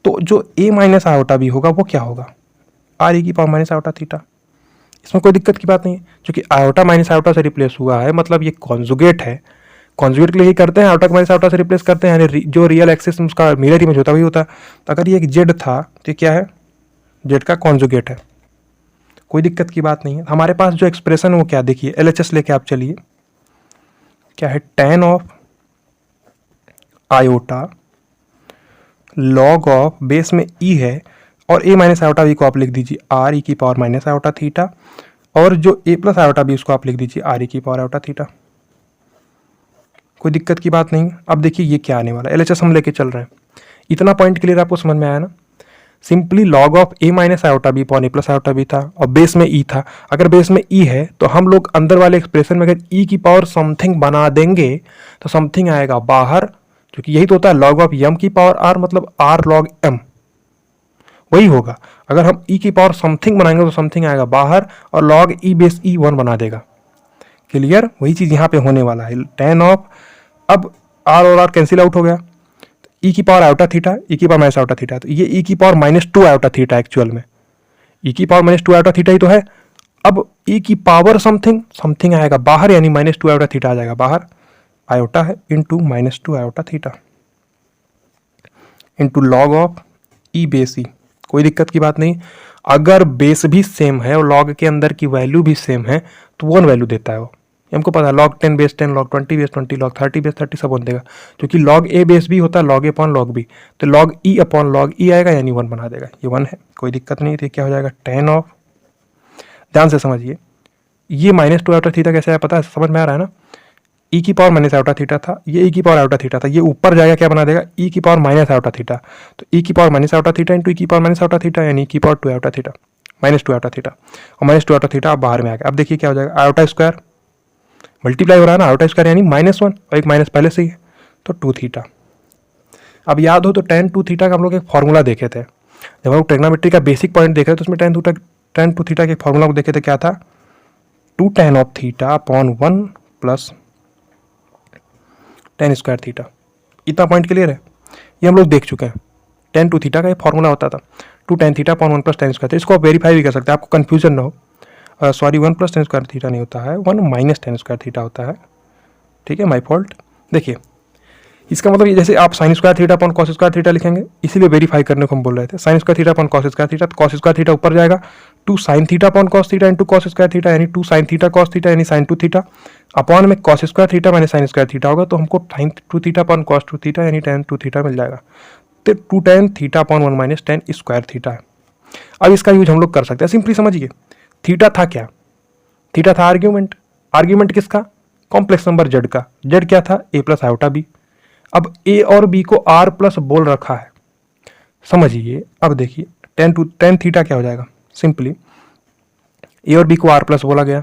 तो जो ए माइनस आयोटा बी होगा वो क्या होगा, आर ई की पावर माइनस आयोटा थीटा। इसमें कोई दिक्कत की बात नहीं है, क्योंकि आयोटा माइनस आयोटा से रिप्लेस हुआ है, मतलब ये कॉन्जुगेट है। कॉन्जुगेट के लिए ही करते हैं, आयोटा माइनस आयोटा से रिप्लेस करते हैं, यानी जो रियल एक्सिस में उसका मिरर इमेज होता है वही होता है। तो अगर ये एक जेड था तो क्या है, जेड का कॉन्जुगेट है, कोई दिक्कत की बात नहीं है। हमारे पास जो एक्सप्रेशन है वो क्या, देखिए एलएचएस लेके आप चलिए, क्या है, tan of iota log of base में ई है, और ए माइनस आयोटा बी को आप लिख दीजिए आर ई की पावर माइनस आयोटा थीटा, और जो ए प्लस आयोटा बी उसको आप लिख दीजिए आर ई की पावर आयोटा थीटा। कोई दिक्कत की बात नहीं। अब देखिए ये क्या आने वाला है, एलएचएस हम लेके चल रहे हैं। इतना पॉइंट क्लियर आपको समझ में आया ना। Simply log of a minus iota b upon a plus iota b था, और बेस में ई था। अगर बेस में ई है तो हम लोग अंदर वाले एक्सप्रेशन में अगर ई की पावर समथिंग बना देंगे तो समथिंग आएगा बाहर, क्योंकि यही तो होता है लॉग ऑफ एम की पावर आर, मतलब आर लॉग एम, वही होगा। अगर हम ई की पावर समथिंग बनाएंगे तो समथिंग आएगा बाहर, और लॉग ई बेस ई 1 बना देगा। क्लियर, वही चीज़ यहाँ पे होने वाला है। tan ऑफ, अब आर और आर कैंसिल आउट हो गया, ई की पावर आयोटा थीटा, ई की पावर माइनस आयोटा थीटा, तो ये ई की पावर -2 आयोटा थीटा एक्चुअल में, ई की पावर -2 आयोटा थीटा ही तो है। अब ई की पावर समथिंग, समथिंग आएगा बाहर, यानी -2 आयोटा थीटा आ जाएगा बाहर, आयोटा है into -2 iota theta into log of e base e. कोई दिक्कत की बात नहीं। अगर बेस भी सेम है और लॉग के अंदर की वैल्यू भी सेम है तो 1 वैल्यू देता है वो, हमको पता है। log 10 base 10, log 20 base 20, log 30 base 30 सब 1 देगा, क्योंकि log a बेस भी होता है log a upon log b, तो log e upon log e आएगा, यानी 1 बना देगा। ये 1 है, कोई दिक्कत नहीं थी। क्या हो जाएगा, tan ऑफ, ध्यान से समझिए, ये -2 आयोटा थीटा कैसे आया पता है, समझ में आ रहा है ना। e की पावर माइनस आयोटा थीटा था, ये e की पावर आयोटा थीटा था, ये ऊपर जाएगा क्या बना देगा, e की पावर माइनस आयोटा थीटा, तो e की power minus iota theta into e की पावर माइनस आयोटा थीटा, यानी e की power 2 iota theta, -2 iota theta, और -2 आयोटा थीटा अब बाहर में आ गया। अब देखिए क्या हो जाएगा, आयोटा स्क्वायर मल्टीप्लाई हो रहा है ना, आयोटा स्क्वायर यानी -1, और एक माइनस पहले से ही है, तो 2 थीटा। अब याद हो तो tan 2 थीटा का हम लोग एक फॉर्मूला देखे थे, जब हम लोग ट्रिग्नोमेट्री का बेसिक पॉइंट देख रहे थे तो उसमें tan 2 थीटा के फॉर्मूला को देखे थे, क्या था, 2 tan of theta upon 1 plus tan square theta. इतना पॉइंट क्लियर है, ये हम लोग देख चुके हैं। tan 2 थीटा का एक फॉर्मूला होता था 2 tan theta upon 1 plus tan square, इसको आप वेरीफाई भी कर सकते हैं, आपको कन्फ्यूजन ना हो। Sorry 1 plus tan square theta नहीं होता है, 1 माइनस tan स्क्वायर थीटा होता है, ठीक है, माई फॉल्ट। देखिए इसका मतलब जैसे आप sine square theta upon cos square theta लिखेंगे, इसीलिए वेरीफाई करने को हम बोल रहे थे। Sine square theta upon cos square theta, तो कॉस स्क्वायर थीटा ऊपर जाएगा, 2 sine theta upon cos theta into cos square theta, यानी 2 साइन थीटा कॉस थीटा, यानी साइन 2 थीटा, अपॉन में cos square theta minus sine square theta होगा, तो हमको sign 2 theta upon cos 2 theta यानी tan 2 theta मिल जाएगा। तो 2 tan theta upon 1 minus tan square theta है। अब इसका यूज हम लोग कर सकते हैं, सिंपली समझिए। थीटा था क्या, थीटा था आर्ग्यूमेंट, आर्ग्यूमेंट किसका, कॉम्प्लेक्स नंबर जेड का। जेड क्या था, ए प्लस आयोटा बी। अब ए और बी को आर प्लस बोल रखा है, समझिए। अब देखिए tan थीटा क्या हो जाएगा, सिंपली ए और बी को आर प्लस बोला गया,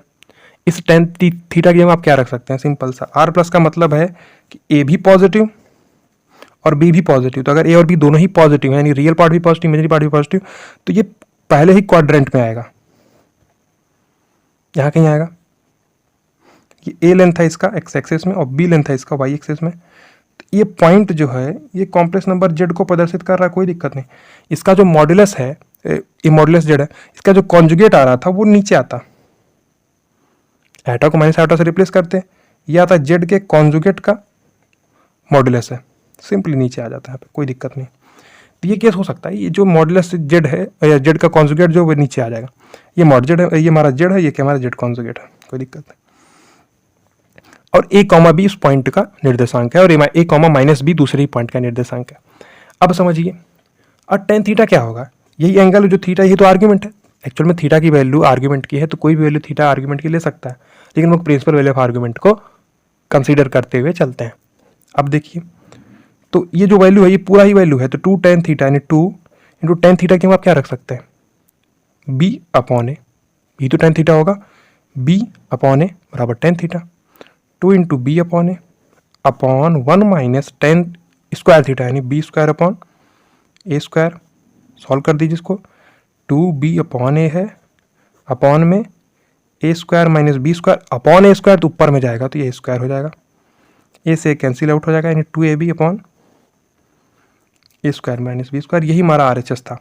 इस tan थीटा की जगह आप क्या रख सकते हैं, सिंपल सा आर प्लस का मतलब है कि ए भी पॉजिटिव और बी भी पॉजिटिव, तो अगर ए और बी दोनों ही पॉजिटिव यानी रियल पार्ट भी पॉजिटिव इमेजिनरी पार्ट भी पॉजिटिव, तो ये पहले ही क्वाड्रेंट में आएगा, यहाँ कहीं आएगा। ये ए लेंथ है इसका एक्स एक्सिस में और बी लेंथ है इसका वाई एक्सिस में। तो ये पॉइंट जो है ये कॉम्प्लेक्स नंबर जेड को प्रदर्शित कर रहा है, कोई दिक्कत नहीं। इसका जो मॉड्यूलस है, ये मॉड्यूलस जेड है, इसका जो कॉन्जुगेट आ रहा था वो नीचे आता, एटा को माइनस एटा से रिप्लेस करते हैं, ये आता जेड के कॉन्जुगेट का मॉड्यूलस है, सिंपली नीचे आ जाता है, कोई दिक्कत नहीं। तो ये केस हो सकता है, ये जो मॉड्यूलस जेड है या जेड का कॉन्जुगेट जो वो नीचे आ जाएगा। ये मॉड जेड है, ये हमारा जेड है, ये क्या हमारा जेड कॉन्जुगेट है, कोई दिक्कत नहीं। और ए कॉमा बी उस पॉइंट का निर्देशांक है और ए कॉमा माइनस बी दूसरे ही पॉइंट का निर्देशांक है। अब समझिए, और टेन थीटा क्या होगा, यही एंगल जो थीटा यही तो आर्ग्यूमेंट है। एक्चुअल में थीटा की वैल्यू आर्ग्यूमेंट की है, तो कोई भी वैल्यू थीटा आर्ग्यूमेंट की ले सकता है, लेकिन वो प्रिंसिपल वैल्यू ऑफ आर्ग्यूमेंट को कंसीडर करते हुए चलते हैं। अब देखिए, तो ये जो वैल्यू है ये पूरा ही वैल्यू है, तो 2 tan थीटा यानी 2 इंटू टेन थीटा की हम आप क्या रख सकते हैं, बी अपॉन ए, बी तो tan थीटा होगा, बी अपॉन ए बराबर tan theta, 2 into b upon a upon 1 minus tan square theta यानी b square upon a square. Solve कर दीजिए इसको, 2b अपॉन ए है, अपॉन में a square minus b square upon a square, तो ऊपर में जाएगा तो ये स्क्वायर हो जाएगा, ए से कैंसिल आउट हो जाएगा, यानी 2ab upon a square minus b square. यही हमारा RHS था।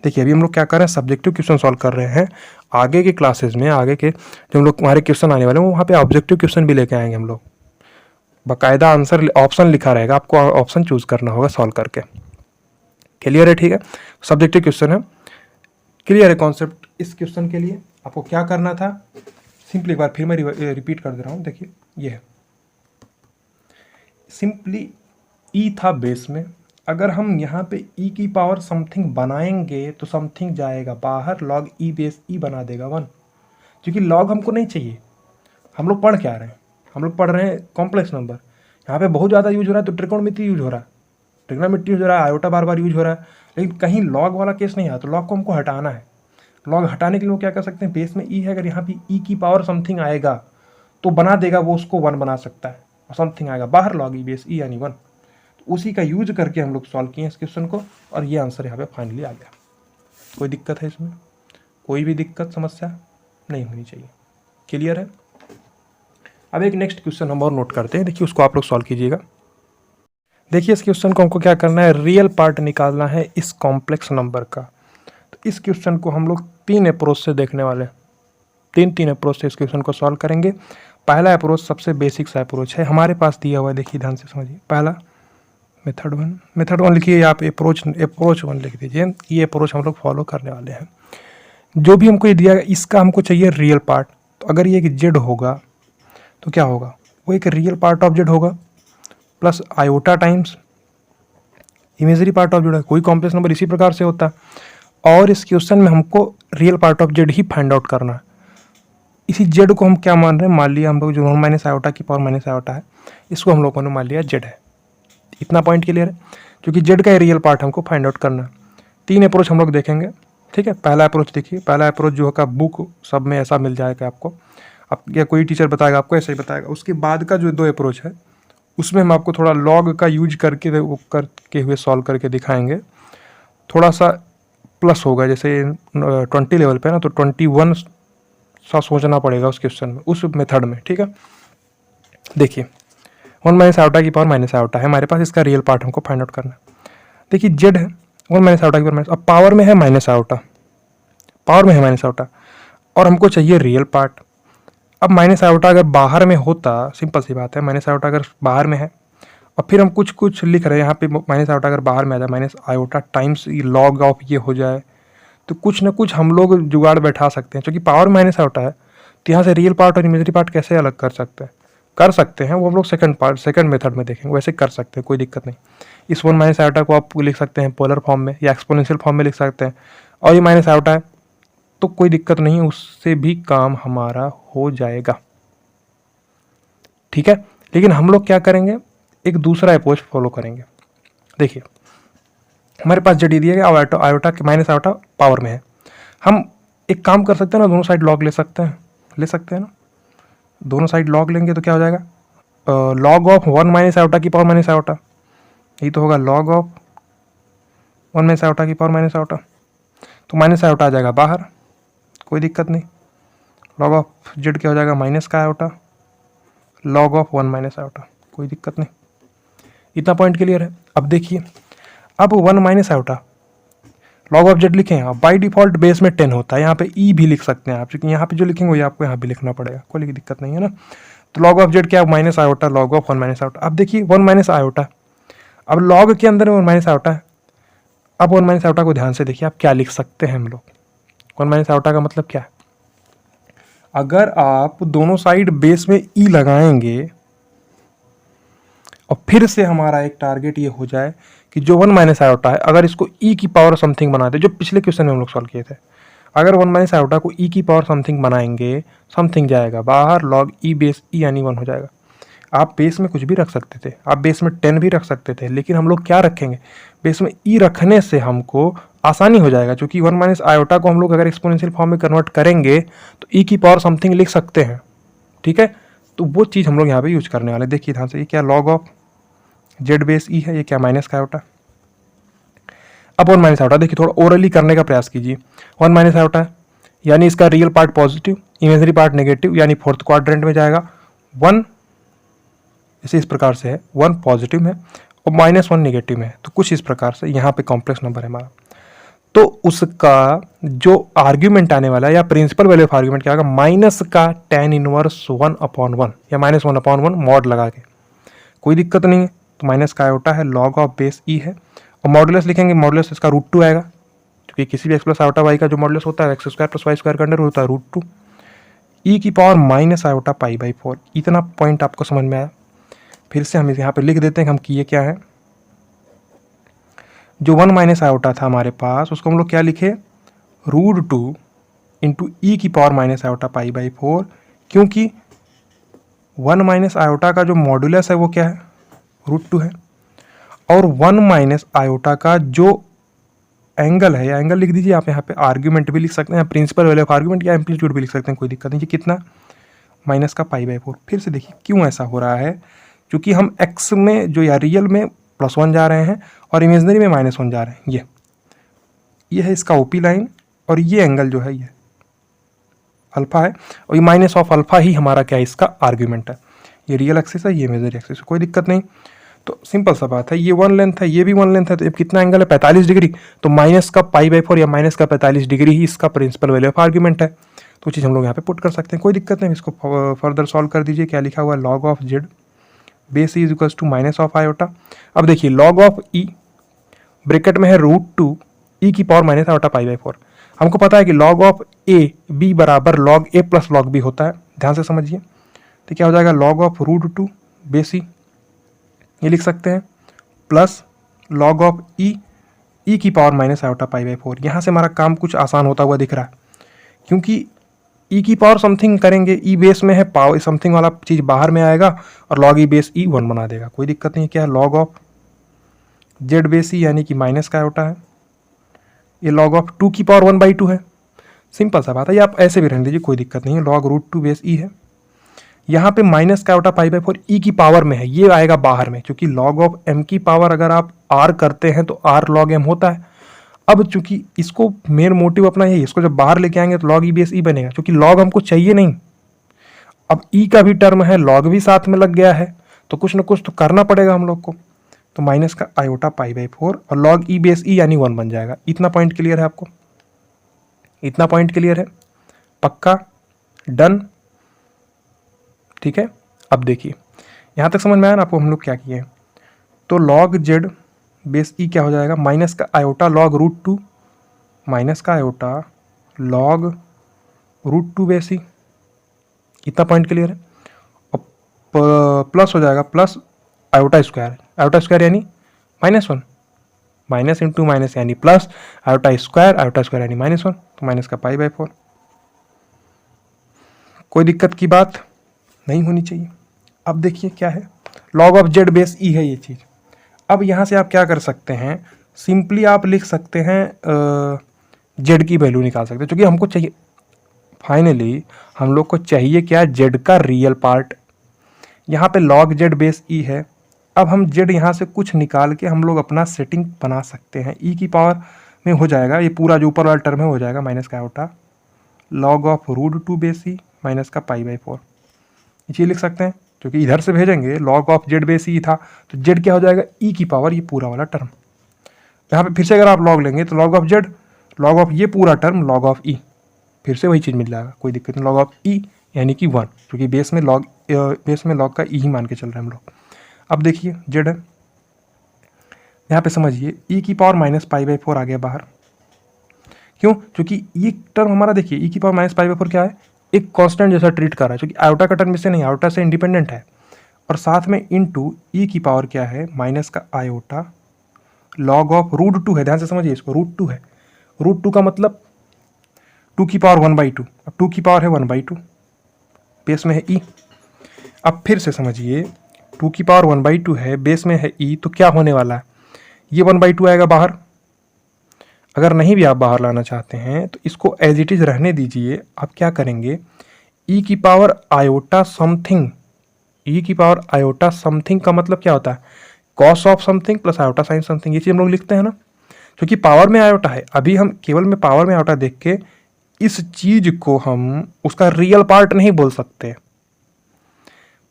देखिए अभी हम लोग क्या कर रहे हैं, सब्जेक्टिव क्वेश्चन सॉल्व कर रहे हैं। आगे के क्लासेस में, आगे के जो हम लोग हमारे क्वेश्चन आने वाले हैं वहाँ पे ऑब्जेक्टिव क्वेश्चन भी लेके आएंगे हम लोग, बाकायदा आंसर ऑप्शन लिखा रहेगा, आपको ऑप्शन चूज करना होगा सॉल्व करके। क्लियर है, ठीक है। सब्जेक्टिव क्वेश्चन है, क्लियर है कॉन्सेप्ट। इस क्वेश्चन के लिए आपको क्या करना था, सिंपली एक बार फिर मैं रिपीट कर दे रहा हूँ। देखिए ये है सिंपली ई था बेस में, अगर हम यहाँ पे ई की पावर समथिंग बनाएंगे तो समथिंग जाएगा बाहर, लॉग ई बेस ई बना देगा 1, क्योंकि लॉग हमको नहीं चाहिए। हम लोग पढ़ क्या रहे हैं, हम लोग पढ़ रहे हैं कॉम्प्लेक्स नंबर। यहाँ पे बहुत ज़्यादा यूज हो रहा है तो त्रिकोणमिति यूज हो रहा है, ट्रिग्नोमेट्री यूज हो रहा है, आयोटा बार बार यूज हो रहा है, लेकिन कहीं लॉग वाला केस नहीं आया, तो लॉग को हमको हटाना है। लॉग हटाने के लिए वो क्या कर सकते हैं, बेस में ई है, अगर यहाँ पे ई की पावर समथिंग आएगा तो बना देगा, वो उसको 1 बना सकता है, और समथिंग आएगा बाहर लॉग ई बेस ई यानी 1। तो उसी का यूज करके हम लोग सॉल्व किए इस क्वेश्चन को, और ये आंसर यहाँ पे फाइनली आ गया। कोई दिक्कत है इसमें, कोई भी दिक्कत समस्या नहीं होनी चाहिए। क्लियर है। अब एक नेक्स्ट क्वेश्चन हम और नोट करते हैं, देखिए उसको आप लोग सॉल्व कीजिएगा। देखिए इस क्वेश्चन को हमको क्या करना है, रियल पार्ट निकालना है इस कॉम्प्लेक्स नंबर का। तो इस क्वेश्चन को हम लोग 3 अप्रोच से देखने वाले हैं, तीन अप्रोच से इस क्वेश्चन को सॉल्व करेंगे। पहला अप्रोच सबसे बेसिक सा अप्रोच है, हमारे पास दिया हुआ है, देखिए ध्यान से समझिए। पहला मेथड वन लिखिए, आप अप्रोच 1 लिख दीजिए। ये अप्रोच हम लोग फॉलो करने वाले हैं। जो भी हमको ये दिया गया इसका हमको चाहिए रियल पार्ट। तो अगर ये एक जेड होगा तो क्या होगा, वो एक रियल पार्ट ऑफ जेड होगा plus iota times imagery part of Z है। कोई कॉम्प्लेक्स नंबर इसी प्रकार से होता है, और इस क्वेश्चन में हमको real part of Z he find out करना है। इसी जेड को हम क्या मान रहे हैं, मान लिया हम लोग जो 1 माइनस आयोटा की पावर माइनस आयोटा है, इसको हम लोगों ने मान लिया जेड है। इतना पॉइंट क्लियर है, क्योंकि जेड का रियल पार्ट हमको फाइंड आउट करना है। 3 अप्रोच हम लोग देखेंगे, ठीक है। पहला अप्रोच देखिए, पहला अप्रोच जो होगा बुक सब में ऐसा मिल जाएगा आपको, अब या कोई टीचर बताएगा आपको ऐसे ही बताएगा। उसके बाद का जो 2 अप्रोच है उसमें हम आपको थोड़ा लॉग का यूज करके हुए सॉल्व करके दिखाएंगे। थोड़ा सा प्लस होगा, जैसे 20 लेवल पे ना, तो 21 सा सोचना पड़ेगा उस क्वेश्चन में, उस मेथड में, ठीक है। देखिए 1 माइनस आयोटा की पावर माइनस आयोटा है हमारे पास, इसका रियल पार्ट हमको फाइंड आउट करना है। देखिए जेड है 1 माइनस आयोटा की पावर माइनस, अब पावर में है माइनस आयोटा, पावर में है माइनस आयोटा, और हमको चाहिए रियल पार्ट। अब माइनस आयोटा अगर बाहर में होता, सिंपल सी बात है, माइनस आयोटा अगर बाहर में है और फिर हम कुछ लिख रहे हैं यहाँ पे, माइनस आयोटा अगर बाहर में आ जाए, minus iota times log of ये हो जाए, तो कुछ ना कुछ हम लोग जुगाड़ बैठा सकते हैं। क्योंकि पावर माइनस आयोटा है तो यहाँ से रियल पार्ट और इमेजरी पार्ट कैसे अलग कर सकते हैं, वो हम लोग सेकंड मेथड में देखेंगे, वैसे कर सकते हैं, कोई दिक्कत नहीं। इस 1 माइनस आयोटा को आप लिख सकते हैं पोलर फॉर्म में या एक्सपोनेंशियल फॉर्म में लिख सकते हैं, और ये माइनस आयोटा है तो कोई दिक्कत नहीं, उससे भी काम हमारा हो जाएगा, ठीक है। लेकिन हम लोग क्या करेंगे, एक दूसरा अप्रोच फॉलो करेंगे। देखिए हमारे पास जेड दिया गया, आयोटा के माइनस आयोटा पावर में है, हम एक काम कर सकते हैं ना, दोनों साइड लॉग ले सकते हैं ना। दोनों साइड लॉग लेंगे तो क्या हो जाएगा, लॉग ऑफ 1 माइनस आयोटा की पावर माइनस आयोटा, यही तो होगा लॉग ऑफ 1 माइनस आयोटा की पावर माइनस आयोटा, तो माइनस आयोटा आ जाएगा बाहर, कोई दिक्कत नहीं। लॉग ऑफ जेड क्या हो जाएगा, माइनस का iota log of 1 minus iota, कोई दिक्कत नहीं। इतना पॉइंट क्लियर है। अब देखिए, अब 1 minus iota log of Z लिखे हैं, अब बाई डिफॉल्ट बेस में 10 होता है, यहाँ पे ई भी लिख सकते हैं आप, क्योंकि यहाँ पे जो लिखेंगे वही आपको यहाँ भी लिखना पड़ेगा, कोई दिक्कत नहीं है ना। तो लॉग ऑफ जेड क्या, minus iota log of 1 minus iota. अब देखिए 1 माइनस आयोटा, अब लॉग के अंदर 1 माइनस आयोटा है। अब 1 माइनस आयोटा को ध्यान से देखिए, आप क्या लिख सकते हैं हम लोग। 1 माइनस आयोटा का मतलब क्या है, अगर आप दोनों साइड बेस में ई लगाएंगे और फिर से हमारा एक टारगेट ये हो जाए कि जो 1 माइनस आयोटा है, अगर इसको ई की पावर समथिंग बना दे, जो पिछले क्वेश्चन में हम लोग सॉल्व किए थे, अगर 1 माइनस आयोटा को ई की पावर समथिंग बनाएंगे, समथिंग जाएगा बाहर, लॉग ई बेस ई यानी 1 हो जाएगा। आप बेस में कुछ भी रख सकते थे, आप बेस में 10 भी रख सकते थे, लेकिन हम लोग क्या रखेंगे, बेस में ई रखने से हमको आसानी हो जाएगा, क्योंकि 1 माइनस आयोटा को हम लोग अगर एक्सपोनेंशियल फॉर्म में कन्वर्ट करेंगे तो ई की पावर समथिंग लिख सकते हैं, ठीक है। तो वो चीज़ हम लोग यहाँ पे यूज करने वाले। देखिए ध्यान से, ये क्या लॉग ऑफ जेड बेस ई है, ये क्या माइनस का आयोटा। अब 1 माइनस आयोटा देखिए, थोड़ा ओरली करने का प्रयास कीजिए। 1 माइनस आयोटा है यानी इसका real part positive, imaginary part negative, यानी फोर्थ क्वाड्रेंट में जाएगा। 1 इस प्रकार से है, 1 पॉजिटिव में और -1 नेगेटिव में है, तो कुछ इस प्रकार से यहाँ पे कॉम्प्लेक्स नंबर है हमारा। तो उसका जो आर्ग्यूमेंट आने वाला है या प्रिंसिपल वैल्यू ऑफ आर्ग्यूमेंट क्या होगा, माइनस का tan इनवर्स 1/1 या -1/1 मॉड लगा के, कोई दिक्कत नहीं है। तो माइनस का आयोटा है, लॉग ऑफ बेस ई है, और मॉडुलस लिखेंगे, मॉडुलस इसका √2 आएगा, क्योंकि किसी भी x प्लस आयोटा वाई का जो मॉडुलस होता है x² + y² का अंडर होता है √2, ई की पावर माइनस आयोटा π/4। इतना पॉइंट आपको समझ में आया। फिर से हम यहाँ पे लिख देते हैं हम किए क्या है। जो 1 माइनस आयोटा था हमारे पास, उसको हम लोग क्या लिखे, √2 इंटू ई की पावर माइनस आयोटा π/4, क्योंकि 1 माइनस आयोटा का जो मॉडुलस है वो क्या है, √2 है, और 1 माइनस आयोटा का जो एंगल है, या एंगल लिख दीजिए आप, यहाँ पे आर्ग्यूमेंट भी लिख सकते हैं, प्रिंसिपल वैल्यू ऑफ आर्ग्यूमेंट या एम्पलीट्यूड भी लिख सकते हैं, कोई दिक्कत नहीं। ये कितना, माइनस का π/4। फिर से देखिए क्यों ऐसा हो रहा है, क्योंकि हम x में जो या रियल में +1 जा रहे हैं और इमेजनरी में -1 जा रहे हैं। ये है इसका ओपी लाइन, और ये एंगल जो है ये अल्फा है, और ये माइनस ऑफ अल्फा ही हमारा क्या है, इसका आर्ग्यूमेंट है। ये रियल एक्सिस है, ये इमेजनरी एक्सिस है, कोई दिक्कत नहीं। तो सिंपल सा बात है, ये 1 लेंथ है, ये भी 1 लेंथ है, तो अब कितना एंगल है, 45 डिग्री। तो माइनस का π/4 या माइनस का 45 डिग्री ही इसका प्रिंसिपल वैल्यू ऑफ आर्ग्यूमेंट है। तो चीज़ हम लोग यहाँ पे पुट कर सकते हैं, कोई दिक्कत नहीं। इसको फर्दर सॉल्व कर दीजिए, क्या लिखा हुआ है, log of z base e equals to minus of iota. अब देखिए लॉग ऑफ ई ब्रैकेट में है √2 ई की पावर माइनस आयोटा π/4। हमको पता है कि लॉग ऑफ ए बी बराबर लॉग ए प्लस लॉग बी होता है, ध्यान से समझिए। तो क्या हो जाएगा, लॉग ऑफ √2 बेस ई, ये लिख सकते हैं, प्लस लॉग ऑफ ई ई की पावर माइनस आयोटा π/4। यहाँ से हमारा काम कुछ आसान होता हुआ दिख रहा है, क्योंकि ई की पावर समथिंग करेंगे, ई बेस में है, पावर समथिंग वाला चीज़ बाहर में आएगा और लॉग ई बेस ई 1 बना देगा, कोई दिक्कत नहीं है। क्या है, लॉग ऑफ जेड बेस ई यानी कि माइनस का आयोटा है, ये लॉग ऑफ 2 की पावर 1/2 है, सिंपल सा बात है। ये आप ऐसे भी रहने दीजिए, कोई दिक्कत नहीं है। लॉग √2 बेस ई है, यहाँ पे माइनस का आयोटा π/4 ई की पावर में है, ये आएगा बाहर में, क्योंकि लॉग ऑफ एम की पावर अगर आप आर करते हैं तो आर लॉग एम होता है। अब चूंकि इसको मेन मोटिव अपना यही, इसको जब बाहर लेके आएंगे तो लॉग ई बेस ई बनेगा, क्योंकि लॉग हमको चाहिए नहीं। अब ई का भी टर्म है, लॉग भी साथ में लग गया है, तो कुछ ना कुछ तो करना पड़ेगा हम लोग को। तो माइनस का आयोटा π/4 और लॉग ई बेस ई यानी 1 बन जाएगा। इतना पॉइंट क्लियर है आपको, इतना पॉइंट क्लियर है, पक्का, डन, ठीक है। अब देखिए यहाँ तक समझ में आया ना आपको, हम लोग क्या किए। तो लॉग जेड बेस ई क्या हो जाएगा, माइनस का आयोटा लॉग √2 माइनस का आयोटा लॉग √2 बेस ई, इतना पॉइंट क्लियर है। और प्लस हो जाएगा, प्लस आयोटा स्क्वायर यानी -1, माइनस इंटू माइनस यानी प्लस, आयोटा स्क्वायर यानी -1, तो माइनस का π/4। कोई दिक्कत की बात नहीं होनी चाहिए। अब देखिए क्या है, लॉग ऑफ जेड बेस ई है ये चीज़। अब यहाँ से आप क्या कर सकते हैं, सिंपली आप लिख सकते हैं जेड की वैल्यू निकाल सकते हैं, क्योंकि हमको चाहिए फाइनली, हम लोग को चाहिए क्या, जेड का रियल पार्ट। यहाँ पे लॉग जेड बेस ई है, अब हम जेड यहाँ से कुछ निकाल के हम लोग अपना सेटिंग बना सकते हैं। ई की पावर में हो जाएगा ये पूरा जो ऊपर वाला टर्म है हो जाएगा माइनस का iota log of root two base e minus का पाई बाई 4। ये लिख सकते हैं क्योंकि इधर से भेजेंगे लॉग ऑफ जेड बेस ई था तो जेड क्या हो जाएगा ई की पावर ये पूरा वाला टर्म। यहाँ पे फिर से अगर आप लॉग लेंगे तो log of Z log of ये पूरा टर्म लॉग ऑफ ई, फिर से वही चीज़ मिल जाएगा, कोई दिक्कत नहीं। लॉग ऑफ ई यानी कि 1 क्योंकि बेस में लॉग का ई ही मान के चल रहे हैं हम लोग। अब देखिए जेड है यहाँ पे समझिए ई की पावर माइनस पाई बाई 4 आ गया बाहर। क्यों? क्योंकि ये टर्म हमारा देखिए ई की पावर माइनस पाई बाई 4 क्या है, एक कांस्टेंट जैसा ट्रीट कर रहा है क्योंकि आयोटा का टर्म इससे नहीं, आयोटा से इंडिपेंडेंट है। और साथ में इनटू ई की पावर क्या है माइनस का आयोटा लॉग ऑफ रूट 2 है, ध्यान से समझिए इसको, रूट 2 है। रूट 2 का मतलब 2 की पावर 1/2, अब 2 की पावर है 1/2, बेस में है ई। अब फिर से समझिए 2 की पावर 1/2 है, बेस में है ई, तो क्या होने वाला है ये 1/2 आएगा बाहर। अगर नहीं भी आप बाहर लाना चाहते हैं तो इसको एज इट इज रहने दीजिए। आप क्या करेंगे ई की पावर आयोटा समथिंग, ई की पावर आयोटा समथिंग का मतलब क्या होता है cos of something plus iota sine something, ये चीज़ हम लोग लिखते हैं ना, क्योंकि पावर में आयोटा है। अभी हम केवल में पावर में आयोटा देख के इस चीज को हम उसका रियल पार्ट नहीं बोल सकते।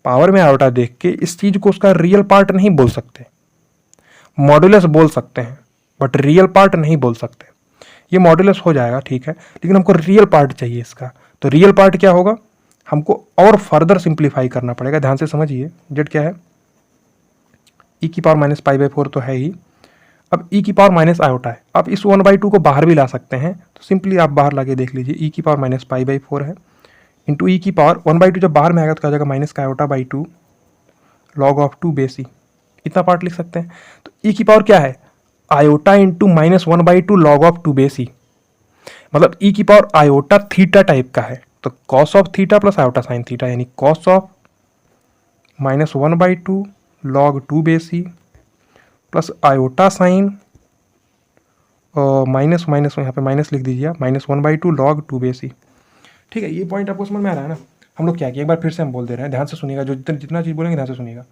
पावर में आयोटा देख के इस चीज को उसका रियल पार्ट नहीं बोल सकते, मॉड्यूलस बोल सकते हैं बट रियल पार्ट नहीं बोल सकते। ये मॉड्यूलस हो जाएगा ठीक है, लेकिन हमको रियल पार्ट चाहिए इसका। तो रियल पार्ट क्या होगा, हमको और फर्दर सिंप्लीफाई करना पड़ेगा। ध्यान से समझिए जेड क्या है ई की पावर माइनस पाई बाई 4 तो है ही, अब ई की पावर माइनस आयोटा है। आप इस 1/2 को बाहर भी ला सकते हैं, तो सिंपली आप बाहर लाके देख लीजिए ई की पावर माइनस पाई बाई 4 है इंटू ई की पावर 1/2 जब बाहर में आएगा तो क्या हो जाएगा माइनस का iota by 2 log of 2 base e, इतना पार्ट लिख सकते हैं। तो ई की पावर क्या है iota into minus 1/2 log of 2 base e, मतलब ई की पावर आयोटा थीटा टाइप का है, तो cos of theta plus iota sine theta यानी cos of minus 1/2 log 2 base e plus iota sine minus minus यहाँ पे माइनस लिख दीजिए माइनस 1/2 लॉग 2 बेस ई। ठीक है, ये पॉइंट आपको समझ में आ रहा है ना। हम लोग क्या किया एक बार फिर से हम बोल दे रहे हैं, ध्यान से सुनिएगा, जो जितना चीज़ बोलेंगे ध्यान से सुनिएगा।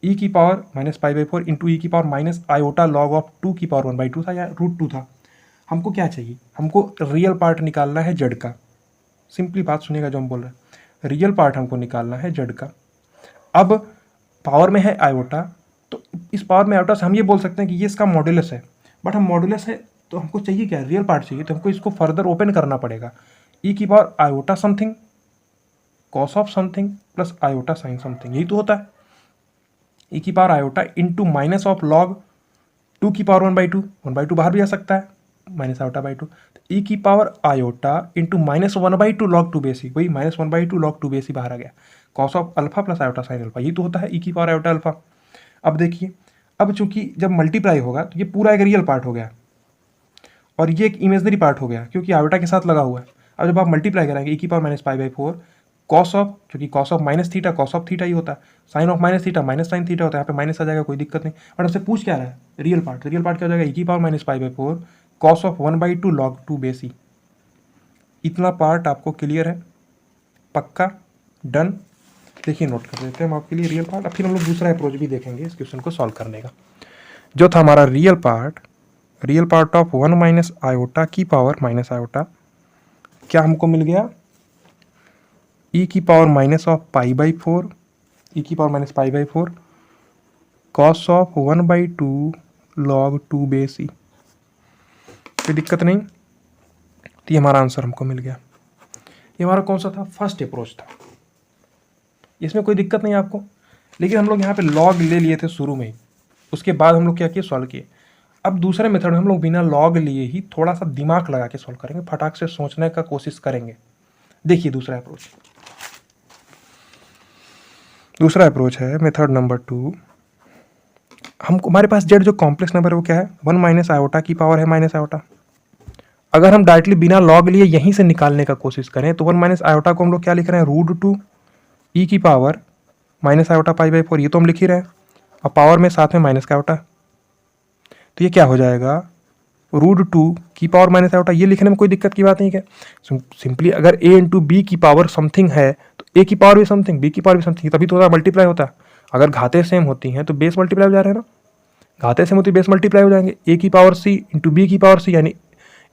ई की power minus pi by 4 into e की power minus iota log of 2 की पावर 1/2 था या रूट 2 था। हमको क्या चाहिए, हमको रियल पार्ट निकालना है जेड का। सिंपली बात सुनिएगा जो हम बोल रहे हैं, रियल पार्ट हमको निकालना है जेड का। अब पावर में है आयोटा, तो इस पावर में आयोटा से हम ये बोल सकते हैं कि ये इसका मॉड्यूलस है, बट हम मॉड्यूलस है तो हमको चाहिए क्या रियल पार्ट चाहिए, तो हमको इसको फर्दर ओपन करना पड़ेगा। ई की power iota something cos of something plus iota sine something, यही तो होता है। ई की power iota into minus of log 2 की पावर 1/2 बाहर भी आ सकता है माइनस आयोटा बाई 2, तो ई की power iota into minus 1/2 log 2 base e, वही माइनस 1/2 लॉग 2 बेस ई बाहर आ गया, cos of alpha plus iota sine alpha, यही तो होता है ई की पावर आयोटा अल्फा। अब देखिए, अब चूंकि जब मल्टीप्लाई होगा तो ये पूरा एक रियल पार्ट हो गया और ये एक इमेजनरी पार्ट हो गया क्योंकि आयोटा के साथ लगा हुआ है। अब जब आप मल्टीप्लाई करेंगे ई की power minus pi by 4 cos of, क्योंकि cos of minus theta cos of theta ही होता है, sine of minus theta minus sine theta होता है, यहाँ पे माइनस आ जाएगा, कोई दिक्कत नहीं। बट हमसे पूछ क्या रहा है रियल पार्ट, रियल पार्ट क्या हो जाएगा ई की power minus pi by 4 cos of 1/2 log 2 base e. इतना पार्ट आपको क्लियर है, पक्का, डन। देखिए नोट कर देते हैं हम आपके लिए रियल पार्ट। अब फिर हम लोग दूसरा अप्रोच भी देखेंगे इस क्वेश्चन को सॉल्व करने का, जो था हमारा real part of 1 minus iota की पावर माइनस आयोटा, क्या हमको मिल गया ई की power minus of pi by 4, e की power minus pi by 4 cos of 1/2 log 2 base e. कोई दिक्कत नहीं, तो ये हमारा आंसर हमको मिल गया। ये हमारा कौन सा था, फर्स्ट अप्रोच था, इसमें कोई दिक्कत नहीं आपको। लेकिन हम लोग यहाँ पे लॉग ले लिए थे शुरू में ही, उसके बाद हम लोग क्या किए सॉल्व किए। अब दूसरे मेथड में हम लोग बिना लॉग लिए ही थोड़ा सा दिमाग लगा के सॉल्व करेंगे, फटाक से सोचने का कोशिश करेंगे। देखिए दूसरा अप्रोच है मेथड नंबर 2। हमको हमारे पास जेड जो कॉम्प्लेक्स नंबर है वो क्या है 1 माइनस आयोटा की पावर है माइनस आयोटा। अगर हम डायरेक्टली बिना लॉग लिए यहीं से निकालने का कोशिश करें तो 1 माइनस आयोटा को हम लोग क्या लिख रहे हैं रूट 2 ई की power minus iota pi by 4, ये तो हम लिख ही रहे हैं, और पावर में साथ में माइनस का आयोटा, तो ये क्या हो जाएगा रूट 2 की पावर माइनस आयोटा। ये लिखने में कोई दिक्कत की बात नहीं है। सिंपली अगर ए इंटू बी की पावर समथिंग है तो ए की पावर भी समथिंग बी की पावर भी समथिंग, तभी तो होता है मल्टीप्लाई होता है। अगर घाते सेम होती हैं तो बेस मल्टीप्लाई हो जा रहे हैं ना, घाते सेम होती बेस मल्टीप्लाई हो जाएंगे। ए की पावर सी इंटू बी की पावर सी यानी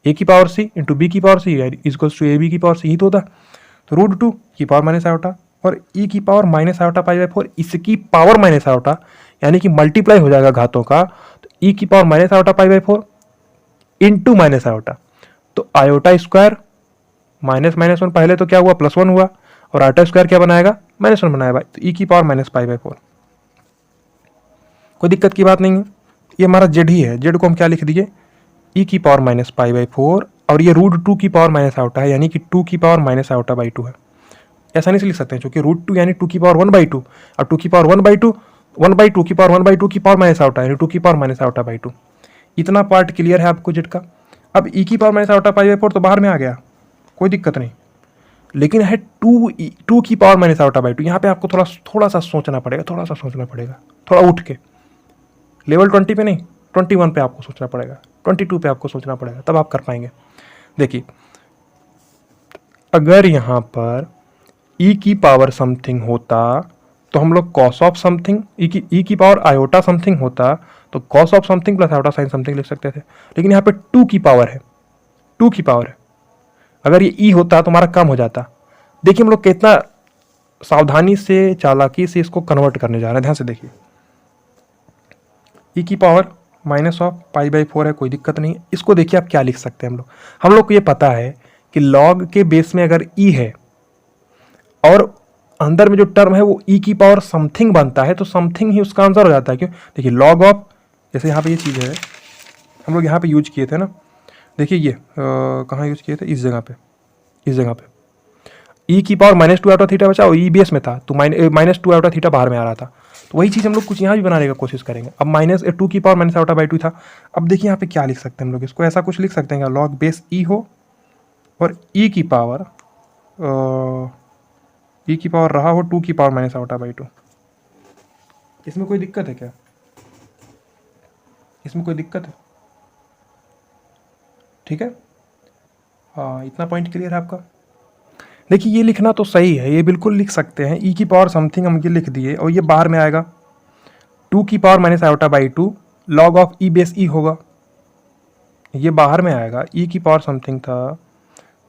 ए की पावर सी इंटू बी की पावर सी यानी इक्वल्स टू ए बी की पावर सी ही तो होता। तो रूट टू की पावर माइनस आयोटा और ई की power minus iota pi by 4 इसकी पावर माइनस आयोटा यानी कि मल्टीप्लाई हो जाएगा घातों का। तो ई की power minus iota pi by 4 into minus iota, तो iota square minus minus one पहले तो क्या हुआ प्लस वन हुआ और आयोटा स्क्वायर क्या बनाएगा माइनस वन बनाएगा। तो ई की पावर माइनस पाई बाई 4, कोई दिक्कत की बात नहीं है। ये हमारा जेड ही है, जेड को हम क्या लिख दिए ई की पावर माइनस पाई बाई 4 और ये रूट टू की पावर माइनस आयोटा है यानी कि 2 की पावर माइनस आयोटा बाई 2 है। ऐसा नहीं से लिख सकते हैं क्योंकि रूट टू यानी 2 की पावर 1 बाई 2 और 2 की पावर 1 बाई 2 1 बाई 2 की पावर 1 बाई 2 की पावर माइनस आयोटा यानी 2 की पावर माइनस आयोटा बाई 2। इतना पार्ट क्लियर है आपको जेड का। अब ई की power minus iota pi by 4 तो बाहर में आ गया, कोई दिक्कत नहीं, लेकिन है 2 की पावर माइनस आयोटा बाई 2। यहाँ पे आपको थोड़ा सा सोचना पड़ेगा, थोड़ा उठ के, लेवल 20 पे नहीं 21 पे आपको सोचना पड़ेगा, 22 पे आपको सोचना पड़ेगा, तब आप कर पाएंगे। देखिए अगर यहाँ पर ई की पावर समथिंग होता तो हम लोग कॉस ऑफ समथिंग ई की पावर आयोटा समथिंग होता तो cos of something plus iota sine something लिख सकते थे, लेकिन यहाँ पे 2 की पावर है, 2 की पावर है। अगर ये ई होता तो हमारा कम हो जाता। देखिए हम लोग कितना सावधानी से चालाकी से इसको कन्वर्ट करने जा रहे हैं, ध्यान से देखिए। ई की power minus of pi by 4 है, कोई दिक्कत नहीं। इसको देखिए आप क्या लिख सकते हैं हम लोग को ये पता है कि लॉग के बेस में अगर ई है और अंदर में जो टर्म है वो ई की पावर समथिंग बनता है तो समथिंग ही उसका आंसर हो जाता है। क्यों? देखिए लॉग ऑफ, जैसे यहाँ पे ये चीज़ है हम लोग यहाँ पे यूज किए थे ना, देखिए ये कहाँ यूज किए थे, इस जगह पे ई की पावर माइनस 2 आउटा थीटा बचा और ई बेस में था तो माइनस 2 आउटा थीटा बाहर में आ रहा था। तो वही चीज़ हम लोग कुछ यहाँ भी बनाने का कोशिश करेंगे। अब माइनस 2 की पावर माइनस आउटा बाई 2 था। अब देखिए यहाँ पे क्या लिख सकते हैं हम लोग, इसको ऐसा कुछ लिख सकते हैं लॉग बेस ई हो और ई की पावर रहा हो 2 की पावर माइनस आउटा बाई 2। इसमें कोई दिक्कत है क्या? इसमें कोई दिक्कत है? ठीक है, हाँ इतना पॉइंट क्लियर है आपका। देखिए ये लिखना तो सही है, ये बिल्कुल लिख सकते हैं। ई की पावर समथिंग हम ये लिख दिए और ये बाहर में आएगा 2 की power minus iota by 2 log of e base e होगा, ये बाहर में आएगा। ई की पावर समथिंग था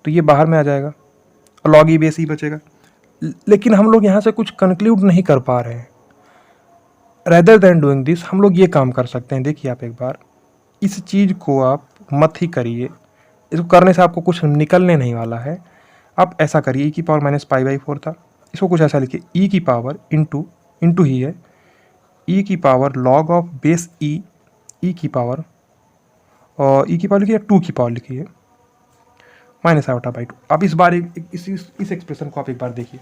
तो ये बाहर में आ जाएगा और लॉग ई बेस ई बचेगा। लेकिन हम लोग यहाँ से कुछ कंक्लूड नहीं कर पा रहे हैं। रेदर देन डूइंग दिस हम लोग ये काम कर सकते हैं। देखिए आप एक बार इस चीज़ को आप मत ही करिए, इसको करने से आपको कुछ निकलने नहीं वाला है। आप ऐसा करिए, ई की पावर माइनस पाई बाई 4 था, इसको कुछ ऐसा लिखिए ई की पावर इंटू ही है ई की पावर लॉग ऑफ बेस ई की पावर और ई की पावर लिखिए 2 की पावर लिखिए माइनस आयोटा बाई 2। अब इस बार इस एक्सप्रेशन को आप एक बार देखिए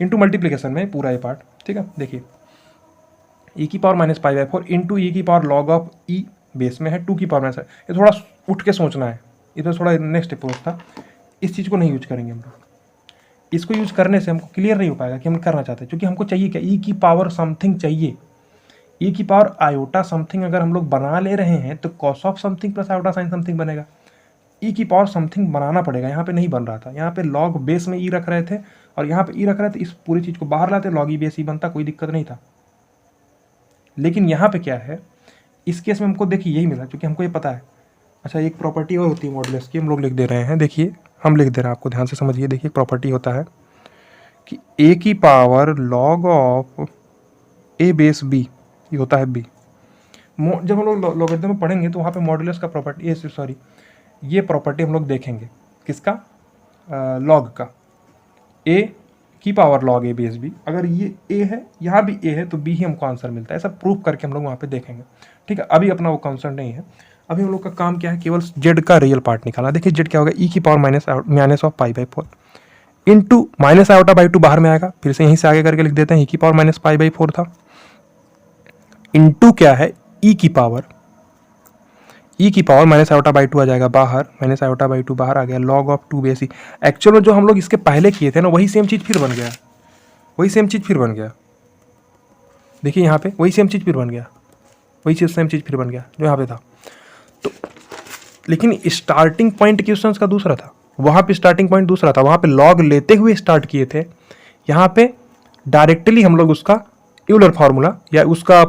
इंटू मल्टीप्लिकेशन में पूरा ये पार्ट, ठीक है। देखिए ई की power minus pi by 4 into e की power log of e base में है 2 की पावर माइनस। ये थोड़ा उठ के सोचना है, इधर थोड़ा नेक्स्ट अप्रोच था। इस चीज़ को नहीं यूज करेंगे हम लोग। इसको यूज करने से हमको क्लियर नहीं हो पाएगा कि हम करना चाहते हैं, क्योंकि हमको चाहिए क्या, ई की पावर समथिंग चाहिए। ई की पावर आयोटा समथिंग अगर हम लोग बना ले रहे हैं तो cos of something plus iota sine something बनेगा। ई की पावर समथिंग बनाना पड़ेगा, यहाँ पे नहीं बन रहा था। यहाँ पे लॉग बेस में ई रख रहे थे और यहाँ पे ई रख रहे थे, इस पूरी चीज़ को बाहर लाते लॉग ई बेस ई बनता, कोई दिक्कत नहीं था। लेकिन यहाँ पे क्या है, इस केस में हमको देखिए यही मिला, क्योंकि हमको ये पता है। अच्छा एक प्रॉपर्टी और होती है मॉडुलस की, हम लोग लिख दे रहे हैं। देखिए हम लिख दे रहे हैं, आपको ध्यान से समझिए। देखिए प्रॉपर्टी होता है कि ए की power log of a base b, ये होता है बी। जब हम लोग लॉगरिथम में पढ़ेंगे तो वहाँ पे मॉडुलस का प्रॉपर्टी ये प्रॉपर्टी हम लोग देखेंगे। किसका? लॉग का। ए की power log a base B, अगर ये ए है यहाँ भी ए है तो बी ही हमको आंसर मिलता है। ऐसा प्रूफ करके हम लोग वहाँ पे देखेंगे, ठीक है। अभी अपना वो कंसर्न नहीं है। अभी हम लोग का काम क्या है, केवल जेड का रियल पार्ट निकालना। देखिए जेड क्या होगा, ई की power minus of pi by 4 into minus iota by 2 बाहर में आएगा, फिर से यहीं से आगे करके लिख देते हैं। ई की पावर माइनस पाई बाई 4 था इंटू क्या है, ई की पावर माइनस आयोटा बाई 2 आ जाएगा बाहर, माइनस आयोटा बाई 2 बाहर आ गया, log of 2 base E. Actual में जो हम लोग इसके पहले किए थे ना, वही सेम चीज़ फिर बन गया, देखिए यहाँ पे वही सेम चीज़ फिर बन गया, जो यहाँ पे था। तो लेकिन स्टार्टिंग पॉइंट क्वेश्चंस का दूसरा था, वहाँ पे स्टार्टिंग पॉइंट दूसरा था। वहाँ पे लॉग लेते हुए स्टार्ट किए थे, यहाँ पे डायरेक्टली हम लोग उसका यूलर फार्मूला या उसका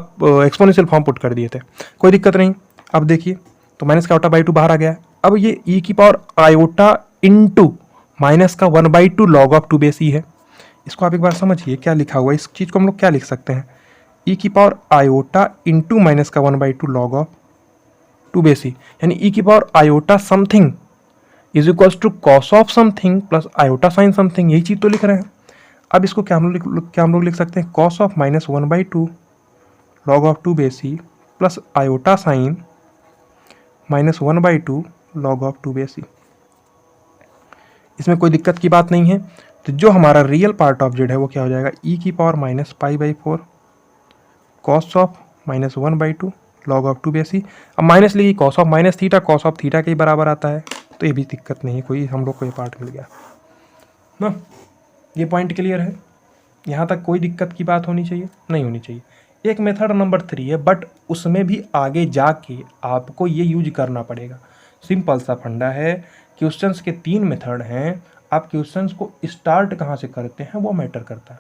एक्सपोनेंशियल फॉर्म पुट कर दिए थे, कोई दिक्कत नहीं। अब देखिए तो माइनस का आयोटा बाई टू बाहर आ गया है। अब ये ई की पावर आयोटा इंटू माइनस का 1/2 लॉग ऑफ 2 बेस ई है। इसको आप एक बार समझिए क्या लिखा हुआ है, इस चीज़ को हम लोग क्या लिख सकते हैं, ई की पावर आयोटा इंटू माइनस का 1/2 लॉग ऑफ 2 बेस ई, यानी ई की power iota something is equals to cos of something plus iota sine something, यही चीज़ तो लिख रहे हैं। अब इसको क्या हम लोग लिख सकते हैं, cos of minus 1/2 log of 2 base e plus iota sine minus 1/2 log of 2 base e. इसमें कोई दिक्कत की बात नहीं है। तो जो हमारा रियल पार्ट ऑफ जेड है वो क्या हो जाएगा, ई की power minus π/4 cos of minus 1/2 log of 2 base e. अब माइनस लिखिए, cos of minus theta cos of theta के ही बराबर आता है, तो ये भी दिक्कत नहीं है कोई, हम लोग को ये पार्ट मिल गया ना। ये पॉइंट क्लियर है, यहाँ तक कोई दिक्कत की बात होनी चाहिए, नहीं होनी चाहिए। एक मेथड नंबर 3 है, बट उसमें भी आगे जाके आपको ये यूज करना पड़ेगा। सिंपल सा फंडा है, क्वेश्चंस के 3 मेथड हैं, आप क्वेश्चंस को स्टार्ट कहाँ से करते हैं वो मैटर करता है।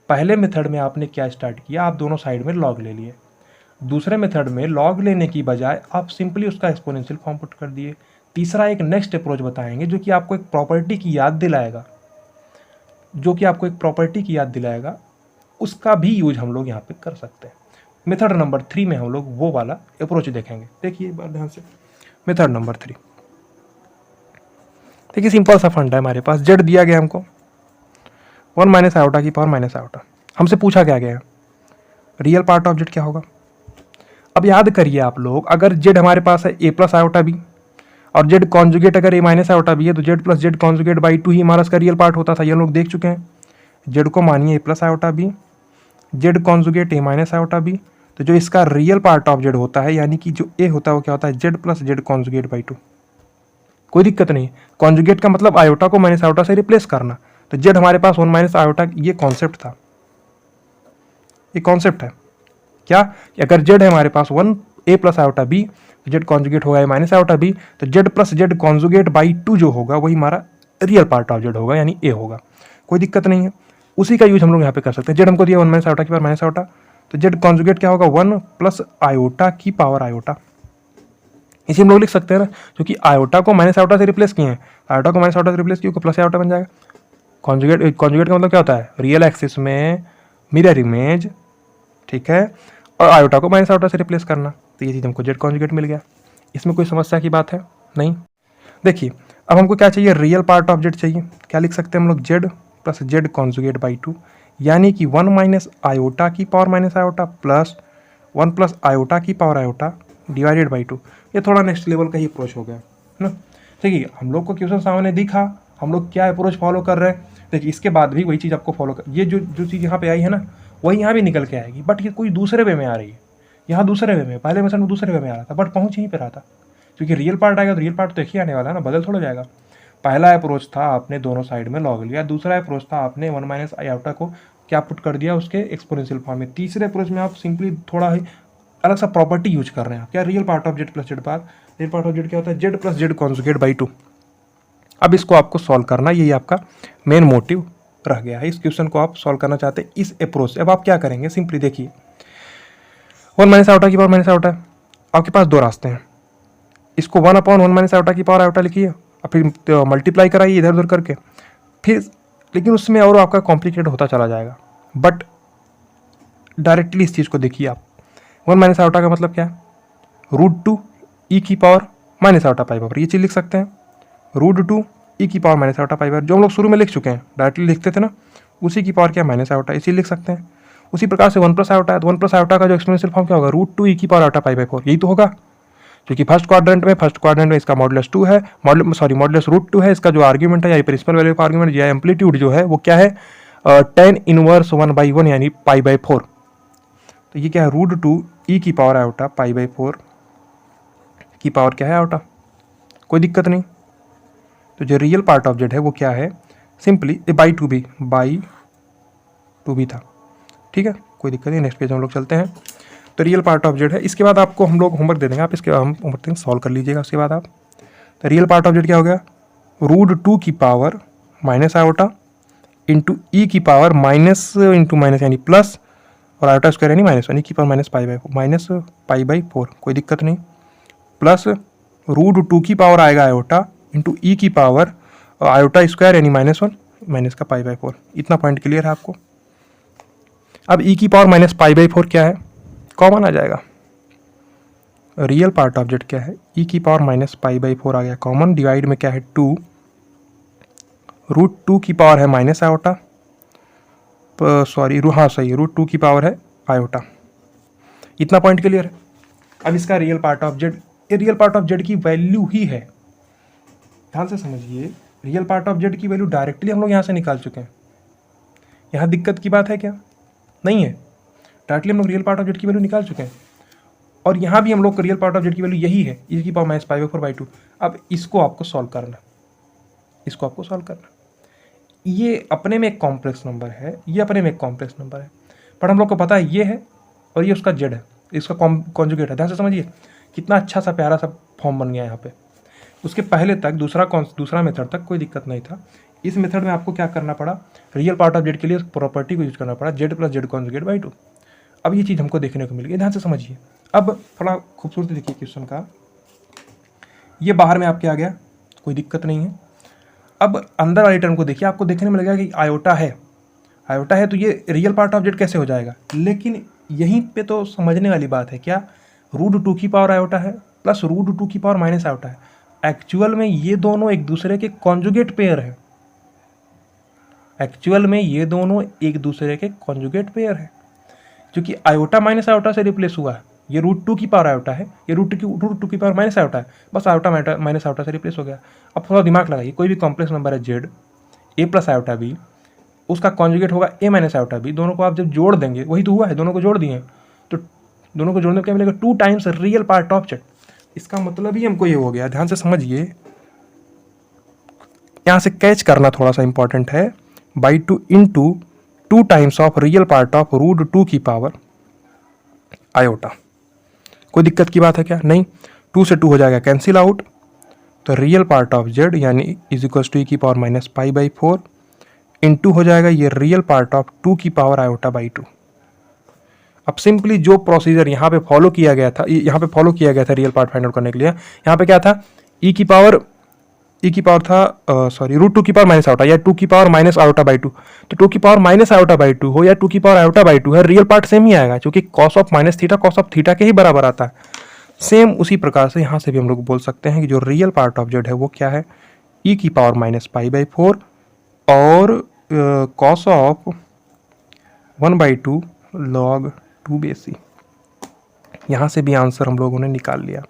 पहले मेथड में आपने क्या स्टार्ट किया, आप दोनों साइड में लॉग ले लिए। दूसरे मेथड में लॉग लेने की बजाय आप सिंपली उसका एक्सपोनेंशियल फॉर्म पुट कर दिए। तीसरा एक नेक्स्ट अप्रोच बताएंगे जो कि आपको एक प्रॉपर्टी की याद दिलाएगा, उसका भी यूज हम लोग यहाँ पे कर सकते हैं। मेथड नंबर 3 में हम लोग वो वाला अप्रोच देखेंगे। देखिए एक बार ध्यान से, मेथड नंबर 3 देखिए, सिंपल सा फंडा है हमारे पास, जेड दिया गया हमको 1 माइनस आयोटा की पावर माइनस आयोटा। हमसे पूछा क्या गया है, रियल पार्ट ऑफ जेड क्या होगा। अब याद करिए आप लोग, अगर जेड हमारे पास है ए प्लस आयोटा बी और जेड कॉन्जुगेट अगर ए माइनस आयोटा बी है, तो Z plus Z conjugate by 2 ही हमारा इसका रियल पार्ट होता था, ये लोग देख चुके हैं। जेड को मानिए a plus iota b, z conjugate a minus iota b, तो जो इसका रियल पार्ट ऑफ जेड होता है, यानी कि जो ए होता है वो क्या होता है, Z plus Z conjugate by 2। कोई दिक्कत नहीं, कॉन्जुगेट का मतलब आयोटा को माइनस आयोटा से रिप्लेस करना। तो जेड हमारे पास 1 माइनस आयोटा, ये कॉन्सेप्ट था, ये कॉन्सेप्ट है क्या कि अगर जेड है हमारे पास 1 ए प्लस आयोटा बी, तो जेड कॉन्जुगेट होगा ए माइनस आयोटा बी, तो Z plus Z conjugate by 2 जो होगा वही हमारा रियल पार्ट ऑफ जेड होगा, यानी ए होगा। कोई दिक्कत नहीं है, उसी का यूज हम लोग यहाँ पे कर सकते हैं। जेड हमको दिया 1 माइनस आयोटा की पावर माइनस आयोटा, तो जेड कॉन्जुगेट क्या होगा 1 प्लस आयोटा की पावर आयोटा। इसी हम लोग लिख सकते हैं ना, क्योंकि आयोटा को माइनस आयोटा से रिप्लेस किए हैं, आयोटा को माइनस आयोटा से रिप्लेस किए तो प्लस आयोटा बन जाएगा। कॉन्जुगेट का मतलब क्या होता है, रियल एक्सिस में मिरर इमेज, ठीक है, और आयोटा को माइनस आयोटा से रिप्लेस करना, तो ये चीज़ हमको जेड कॉन्जुगेट मिल गया। इसमें कोई समस्या की बात है नहीं। देखिए अब हमको क्या चाहिए, रियल पार्ट ऑफ जेड चाहिए। क्या लिख सकते हैं हम लोग, Z plus Z conjugate by 2, यानी कि 1 माइनस आयोटा की power minus iota plus 1 plus iota की पावर आयोटा डिवाइडेड बाई 2। ये थोड़ा नेक्स्ट लेवल का ही अप्रोच हो गया ना। देखिए हम लोग को क्वेश्चन सामने दिखा, हम लोग क्या अप्रोच फॉलो कर रहे हैं। देखिए इसके बाद भी वही चीज़ आपको फॉलो कर, ये जो चीज़ यहाँ पे आई है ना, वही यहाँ भी निकल के आएगी, बट ये कोई दूसरे वे में आ रही है। यहाँ दूसरे वे में, पहले मेथड में दूसरे वे में आ रहा था, बट पहुँच यहीं पर रहा था। क्योंकि रियल पार्ट आएगा तो रियल पार्ट तो एक ही आने वाला है ना, बदल थोड़ा जाएगा। पहला अप्रोच था आपने दोनों साइड में लॉग लिया, दूसरा अप्रोच था आपने 1 माइनस आयोटा को क्या पुट कर दिया उसके एक्सपोनेंशियल फॉर्म में, तीसरे अप्रोच में आप सिंपली थोड़ा ही अलग सा प्रॉपर्टी यूज कर रहे हैं। क्या, real part of Z plus Z part, real part of Z क्या होता है, Z plus Z conjugate by 2। अब इसको आपको सॉल्व करना, यही आपका मेन मोटिव रह गया है। इस क्वेश्चन को आप सॉल्व करना चाहते हैं इस अप्रोच से। अब आप क्या करेंगे, सिंपली देखिए 1 माइनस आयोटा की पावर माइनस आयोटा, आपके पास दो रास्ते हैं। इसको 1/1 माइनस आयोटा की पावर आयोटा लिखिए और फिर मल्टीप्लाई कराइए इधर उधर करके, फिर लेकिन उसमें और आपका कॉम्प्लिकेटेड होता चला जाएगा। बट डायरेक्टली इस चीज़ को देखिए आप, 1 माइनस आयोटा का मतलब क्या है, √2 ई की पावर माइनस आयोटा पाई बार, ये चीज़ लिख सकते हैं। √2 ई की पावर माइनस आयोटा पाई बार, जो हम लोग शुरू में लिख चुके हैं, डायरेक्टली लिखते थे ना, उसी की पावर क्या माइनस आयोटा, इसी लिख सकते हैं। उसी प्रकार से 1 प्लस आयोटा है, तो 1 प्लस आयोटा का जो एक्सपोनेंशियल फॉर्म क्या होगा, √2 ई की पावर आयोटा पाई बाई 4, यही तो होगा। क्योंकि फर्स्ट क्वाड्रेंट में इसका मॉडुलस 2 है, मॉडुलस √2 है। इसका जो आर्ग्यूमेंट है या प्रिंसिपल वैल्यू का आर्ग्यूमेंट या एम्पलीट्यूड जो है वो क्या है, tan इनवर्स 1/1 यानी π/4। तो ये क्या है, √2 ई की पावर आयोटा π/4 की पावर क्या है आयोटा, कोई दिक्कत नहीं। तो जो रियल पार्ट ऑफ जेड है वो क्या है, सिंपली बाई टू भी था, ठीक है, कोई दिक्कत नहीं। नेक्स्ट पेज हम लोग चलते हैं। तो रियल पार्ट ऑफ जेड है। इसके बाद आपको हम लोग होमवर्क दे देंगे, आप इसके हम होमवर्क सॉल्व कर लीजिएगा। उसके बाद आप, तो रियल पार्ट ऑफ जेड क्या हो गया, √2 की power minus iota into e की पावर माइनस इंटू माइनस यानी प्लस और आयोटा स्क्वायर यानी -1 -π/4 कोई दिक्कत नहीं, प्लस √2 आएगा iota into e iota square यानी -1 का π/4। इतना पॉइंट क्लियर है आपको। अब e -π/4 क्या है, कॉमन आ जाएगा। रियल पार्ट ऑब्जेक्ट क्या है, e -π/4 आ गया कॉमन, डिवाइड में क्या है 2, √2 है माइनस आयोटा, सॉरी हाँ सही, √2 है आयोटा। इतना पॉइंट क्लियर है। अब इसका रियल पार्ट ऑफ जेड, ये रियल पार्ट ऑफ जेड की वैल्यू ही है, ध्यान से समझिए। रियल पार्ट ऑफ जेड की वैल्यू डायरेक्टली हम लोग यहाँ से निकाल चुके हैं। यहाँ दिक्कत की बात है क्या, नहीं है, डायरेक्टली हम लोग रियल पार्ट ऑफ जेड की वैल्यू निकाल चुके हैं। और यहाँ भी हम लोग रियल पार्ट ऑफ जेड की वैल्यू यही है, e -π/4/2। अब इसको आपको सॉल्व करना, इसको आपको सॉल्व करना। ये अपने में एक कॉम्प्लेक्स नंबर है, ये अपने में एक कॉम्प्लेक्स नंबर है, पर हम लोग को पता है ये है और ये उसका जेड है, इसका कॉन्जुगेट है। ध्यान से समझिए कितना अच्छा सा प्यारा सा फॉर्म बन गया यहाँ पे। उसके पहले तक दूसरा मेथड तक कोई दिक्कत नहीं था। इस मेथड में आपको क्या करना पड़ा, रियल पार्ट ऑफ जेड के लिए प्रॉपर्टी को यूज करना पड़ा, Z plus Z conjugate by 2। अब ये चीज़ हमको देखने को मिल गई, ध्यान से समझिए। अब थोड़ा खूबसूरती देखिए क्वेश्चन का, ये बाहर में आपके आ गया, कोई दिक्कत नहीं है। अब अंदर वाली टर्म को देखिए, आपको देखने में लगेगा कि आयोटा है, आयोटा है तो ये रियल पार्ट ऑफ जेड कैसे हो जाएगा। लेकिन यहीं पे तो समझने वाली बात है, क्या √2 आयोटा है प्लस √2 माइनस आयोटा है। एक्चुअल में ये दोनों एक दूसरे के कॉन्जुगेट पेयर है, एक्चुअल में ये दोनों एक दूसरे के कॉन्जुगेट पेयर है, क्योंकि आयोटा माइनस आयोटा से रिप्लेस हुआ है। ये √2 आयोटा है, ये √2 माइनस आयोटा है, बस आयोटा माइनस आयोटा से रिप्लेस हो गया। अब थोड़ा दिमाग लगाइए, कोई भी कॉम्प्लेक्स नंबर है z, a plus iota b, उसका कॉन्जुगेट होगा a माइनस आयोटा बी। दोनों को आप जब जोड़ देंगे, वही तो हुआ है, दोनों को जोड़ दिए, तो दोनों को जोड़ने में क्या मिलेगा, 2 times real part of Z. इसका मतलब ही हमको ये हो गया, ध्यान से समझिए, यहाँ से कैच करना थोड़ा सा इंपॉर्टेंट है, by 2 into 2 times of real part of √2 iota. कोई दिक्कत की बात है क्या, नहीं। 2 से 2 हो जाएगा कैंसिल आउट, तो रियल पार्ट ऑफ जेड यानी is equal to e -π/4 into हो जाएगा ये real part of 2 iota by 2। अब सिंपली जो प्रोसीजर यहाँ पे फॉलो किया गया था, यहाँ पे फॉलो किया गया था रियल पार्ट फाइंड आउट करने के लिए, यहाँ पे क्या था, e था सॉरी √2 माइनस आयोटा या 2 माइनस आयोटा बाई 2। तो 2 माइनस आयोटा बाई 2 हो या 2 आयोटा बाई 2 है, रियल पार्ट सेम ही आएगा, क्योंकि cos of minus theta cos of theta के ही बराबर आता है। सेम उसी प्रकार से यहाँ से भी हम लोग बोल सकते हैं कि जो रियल पार्ट ऑफ जेड है वो क्या है, e -π/4 और कॉस ऑफ 1/2 log 2/c। यहाँ से भी आंसर हम लोगों ने निकाल लिया।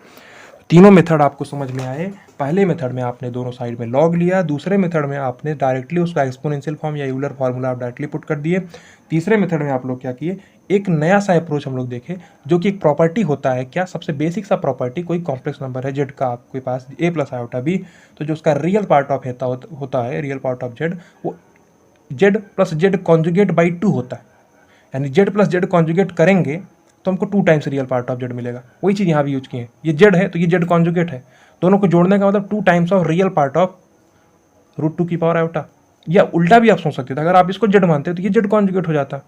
तीनों मेथड आपको समझ में आए। पहले मेथड में आपने दोनों साइड में लॉग लिया, दूसरे मेथड में आपने डायरेक्टली उसका एक्सपोनेंशियल फॉर्म या यूलर फार्मूला आप डायरेक्टली पुट कर दिए। तीसरे मेथड में आप लोग क्या किए, एक नया सा अप्रोच हम लोग देखे, जो कि एक प्रॉपर्टी होता है, क्या सबसे बेसिक सा प्रॉपर्टी, कोई कॉम्प्लेक्स नंबर है जेड का आपके पास a प्लस आयोटा बी, तो जो उसका रियल पार्ट ऑफ होता है, रियल पार्ट ऑफ जेड, वो Z plus Z conjugate by 2 होता है। यानी जेड प्लस जेड कॉन्जुगेट करेंगे तो हमको 2 times real part of Z मिलेगा। वही चीज़ यहाँ भी यूज की है, ये जेड है तो ये जेड कॉन्जुगेट है, दोनों को जोड़ने का मतलब 2 times of real part of √2 iota. या उल्टा भी आप सोच सकते थे, अगर आप इसको जेड मानते हो तो ये जेड कॉन्जुगेट हो जाता,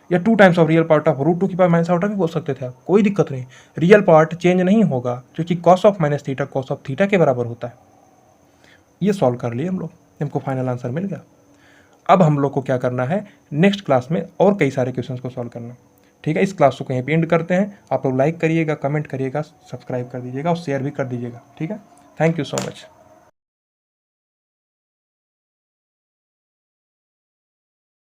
या 2 times of real part of √2 minus iota भी बोल सकते थे आप, कोई दिक्कत नहीं। रियल पार्ट चेंज नहीं होगा, क्योंकि cos of minus theta cos of theta के बराबर होता है। ये सॉल्व कर लिए हम लोग, हमको फाइनल आंसर मिल गया। अब हम लोग को क्या करना है, नेक्स्ट क्लास में और कई सारे क्वेश्चंस को सॉल्व करना। ठीक है, इस क्लास को कहीं पे एंड करते हैं। आप लोग लाइक करिएगा, कमेंट करिएगा, सब्सक्राइब कर दीजिएगा और शेयर भी कर दीजिएगा। ठीक है, थैंक यू सो मच।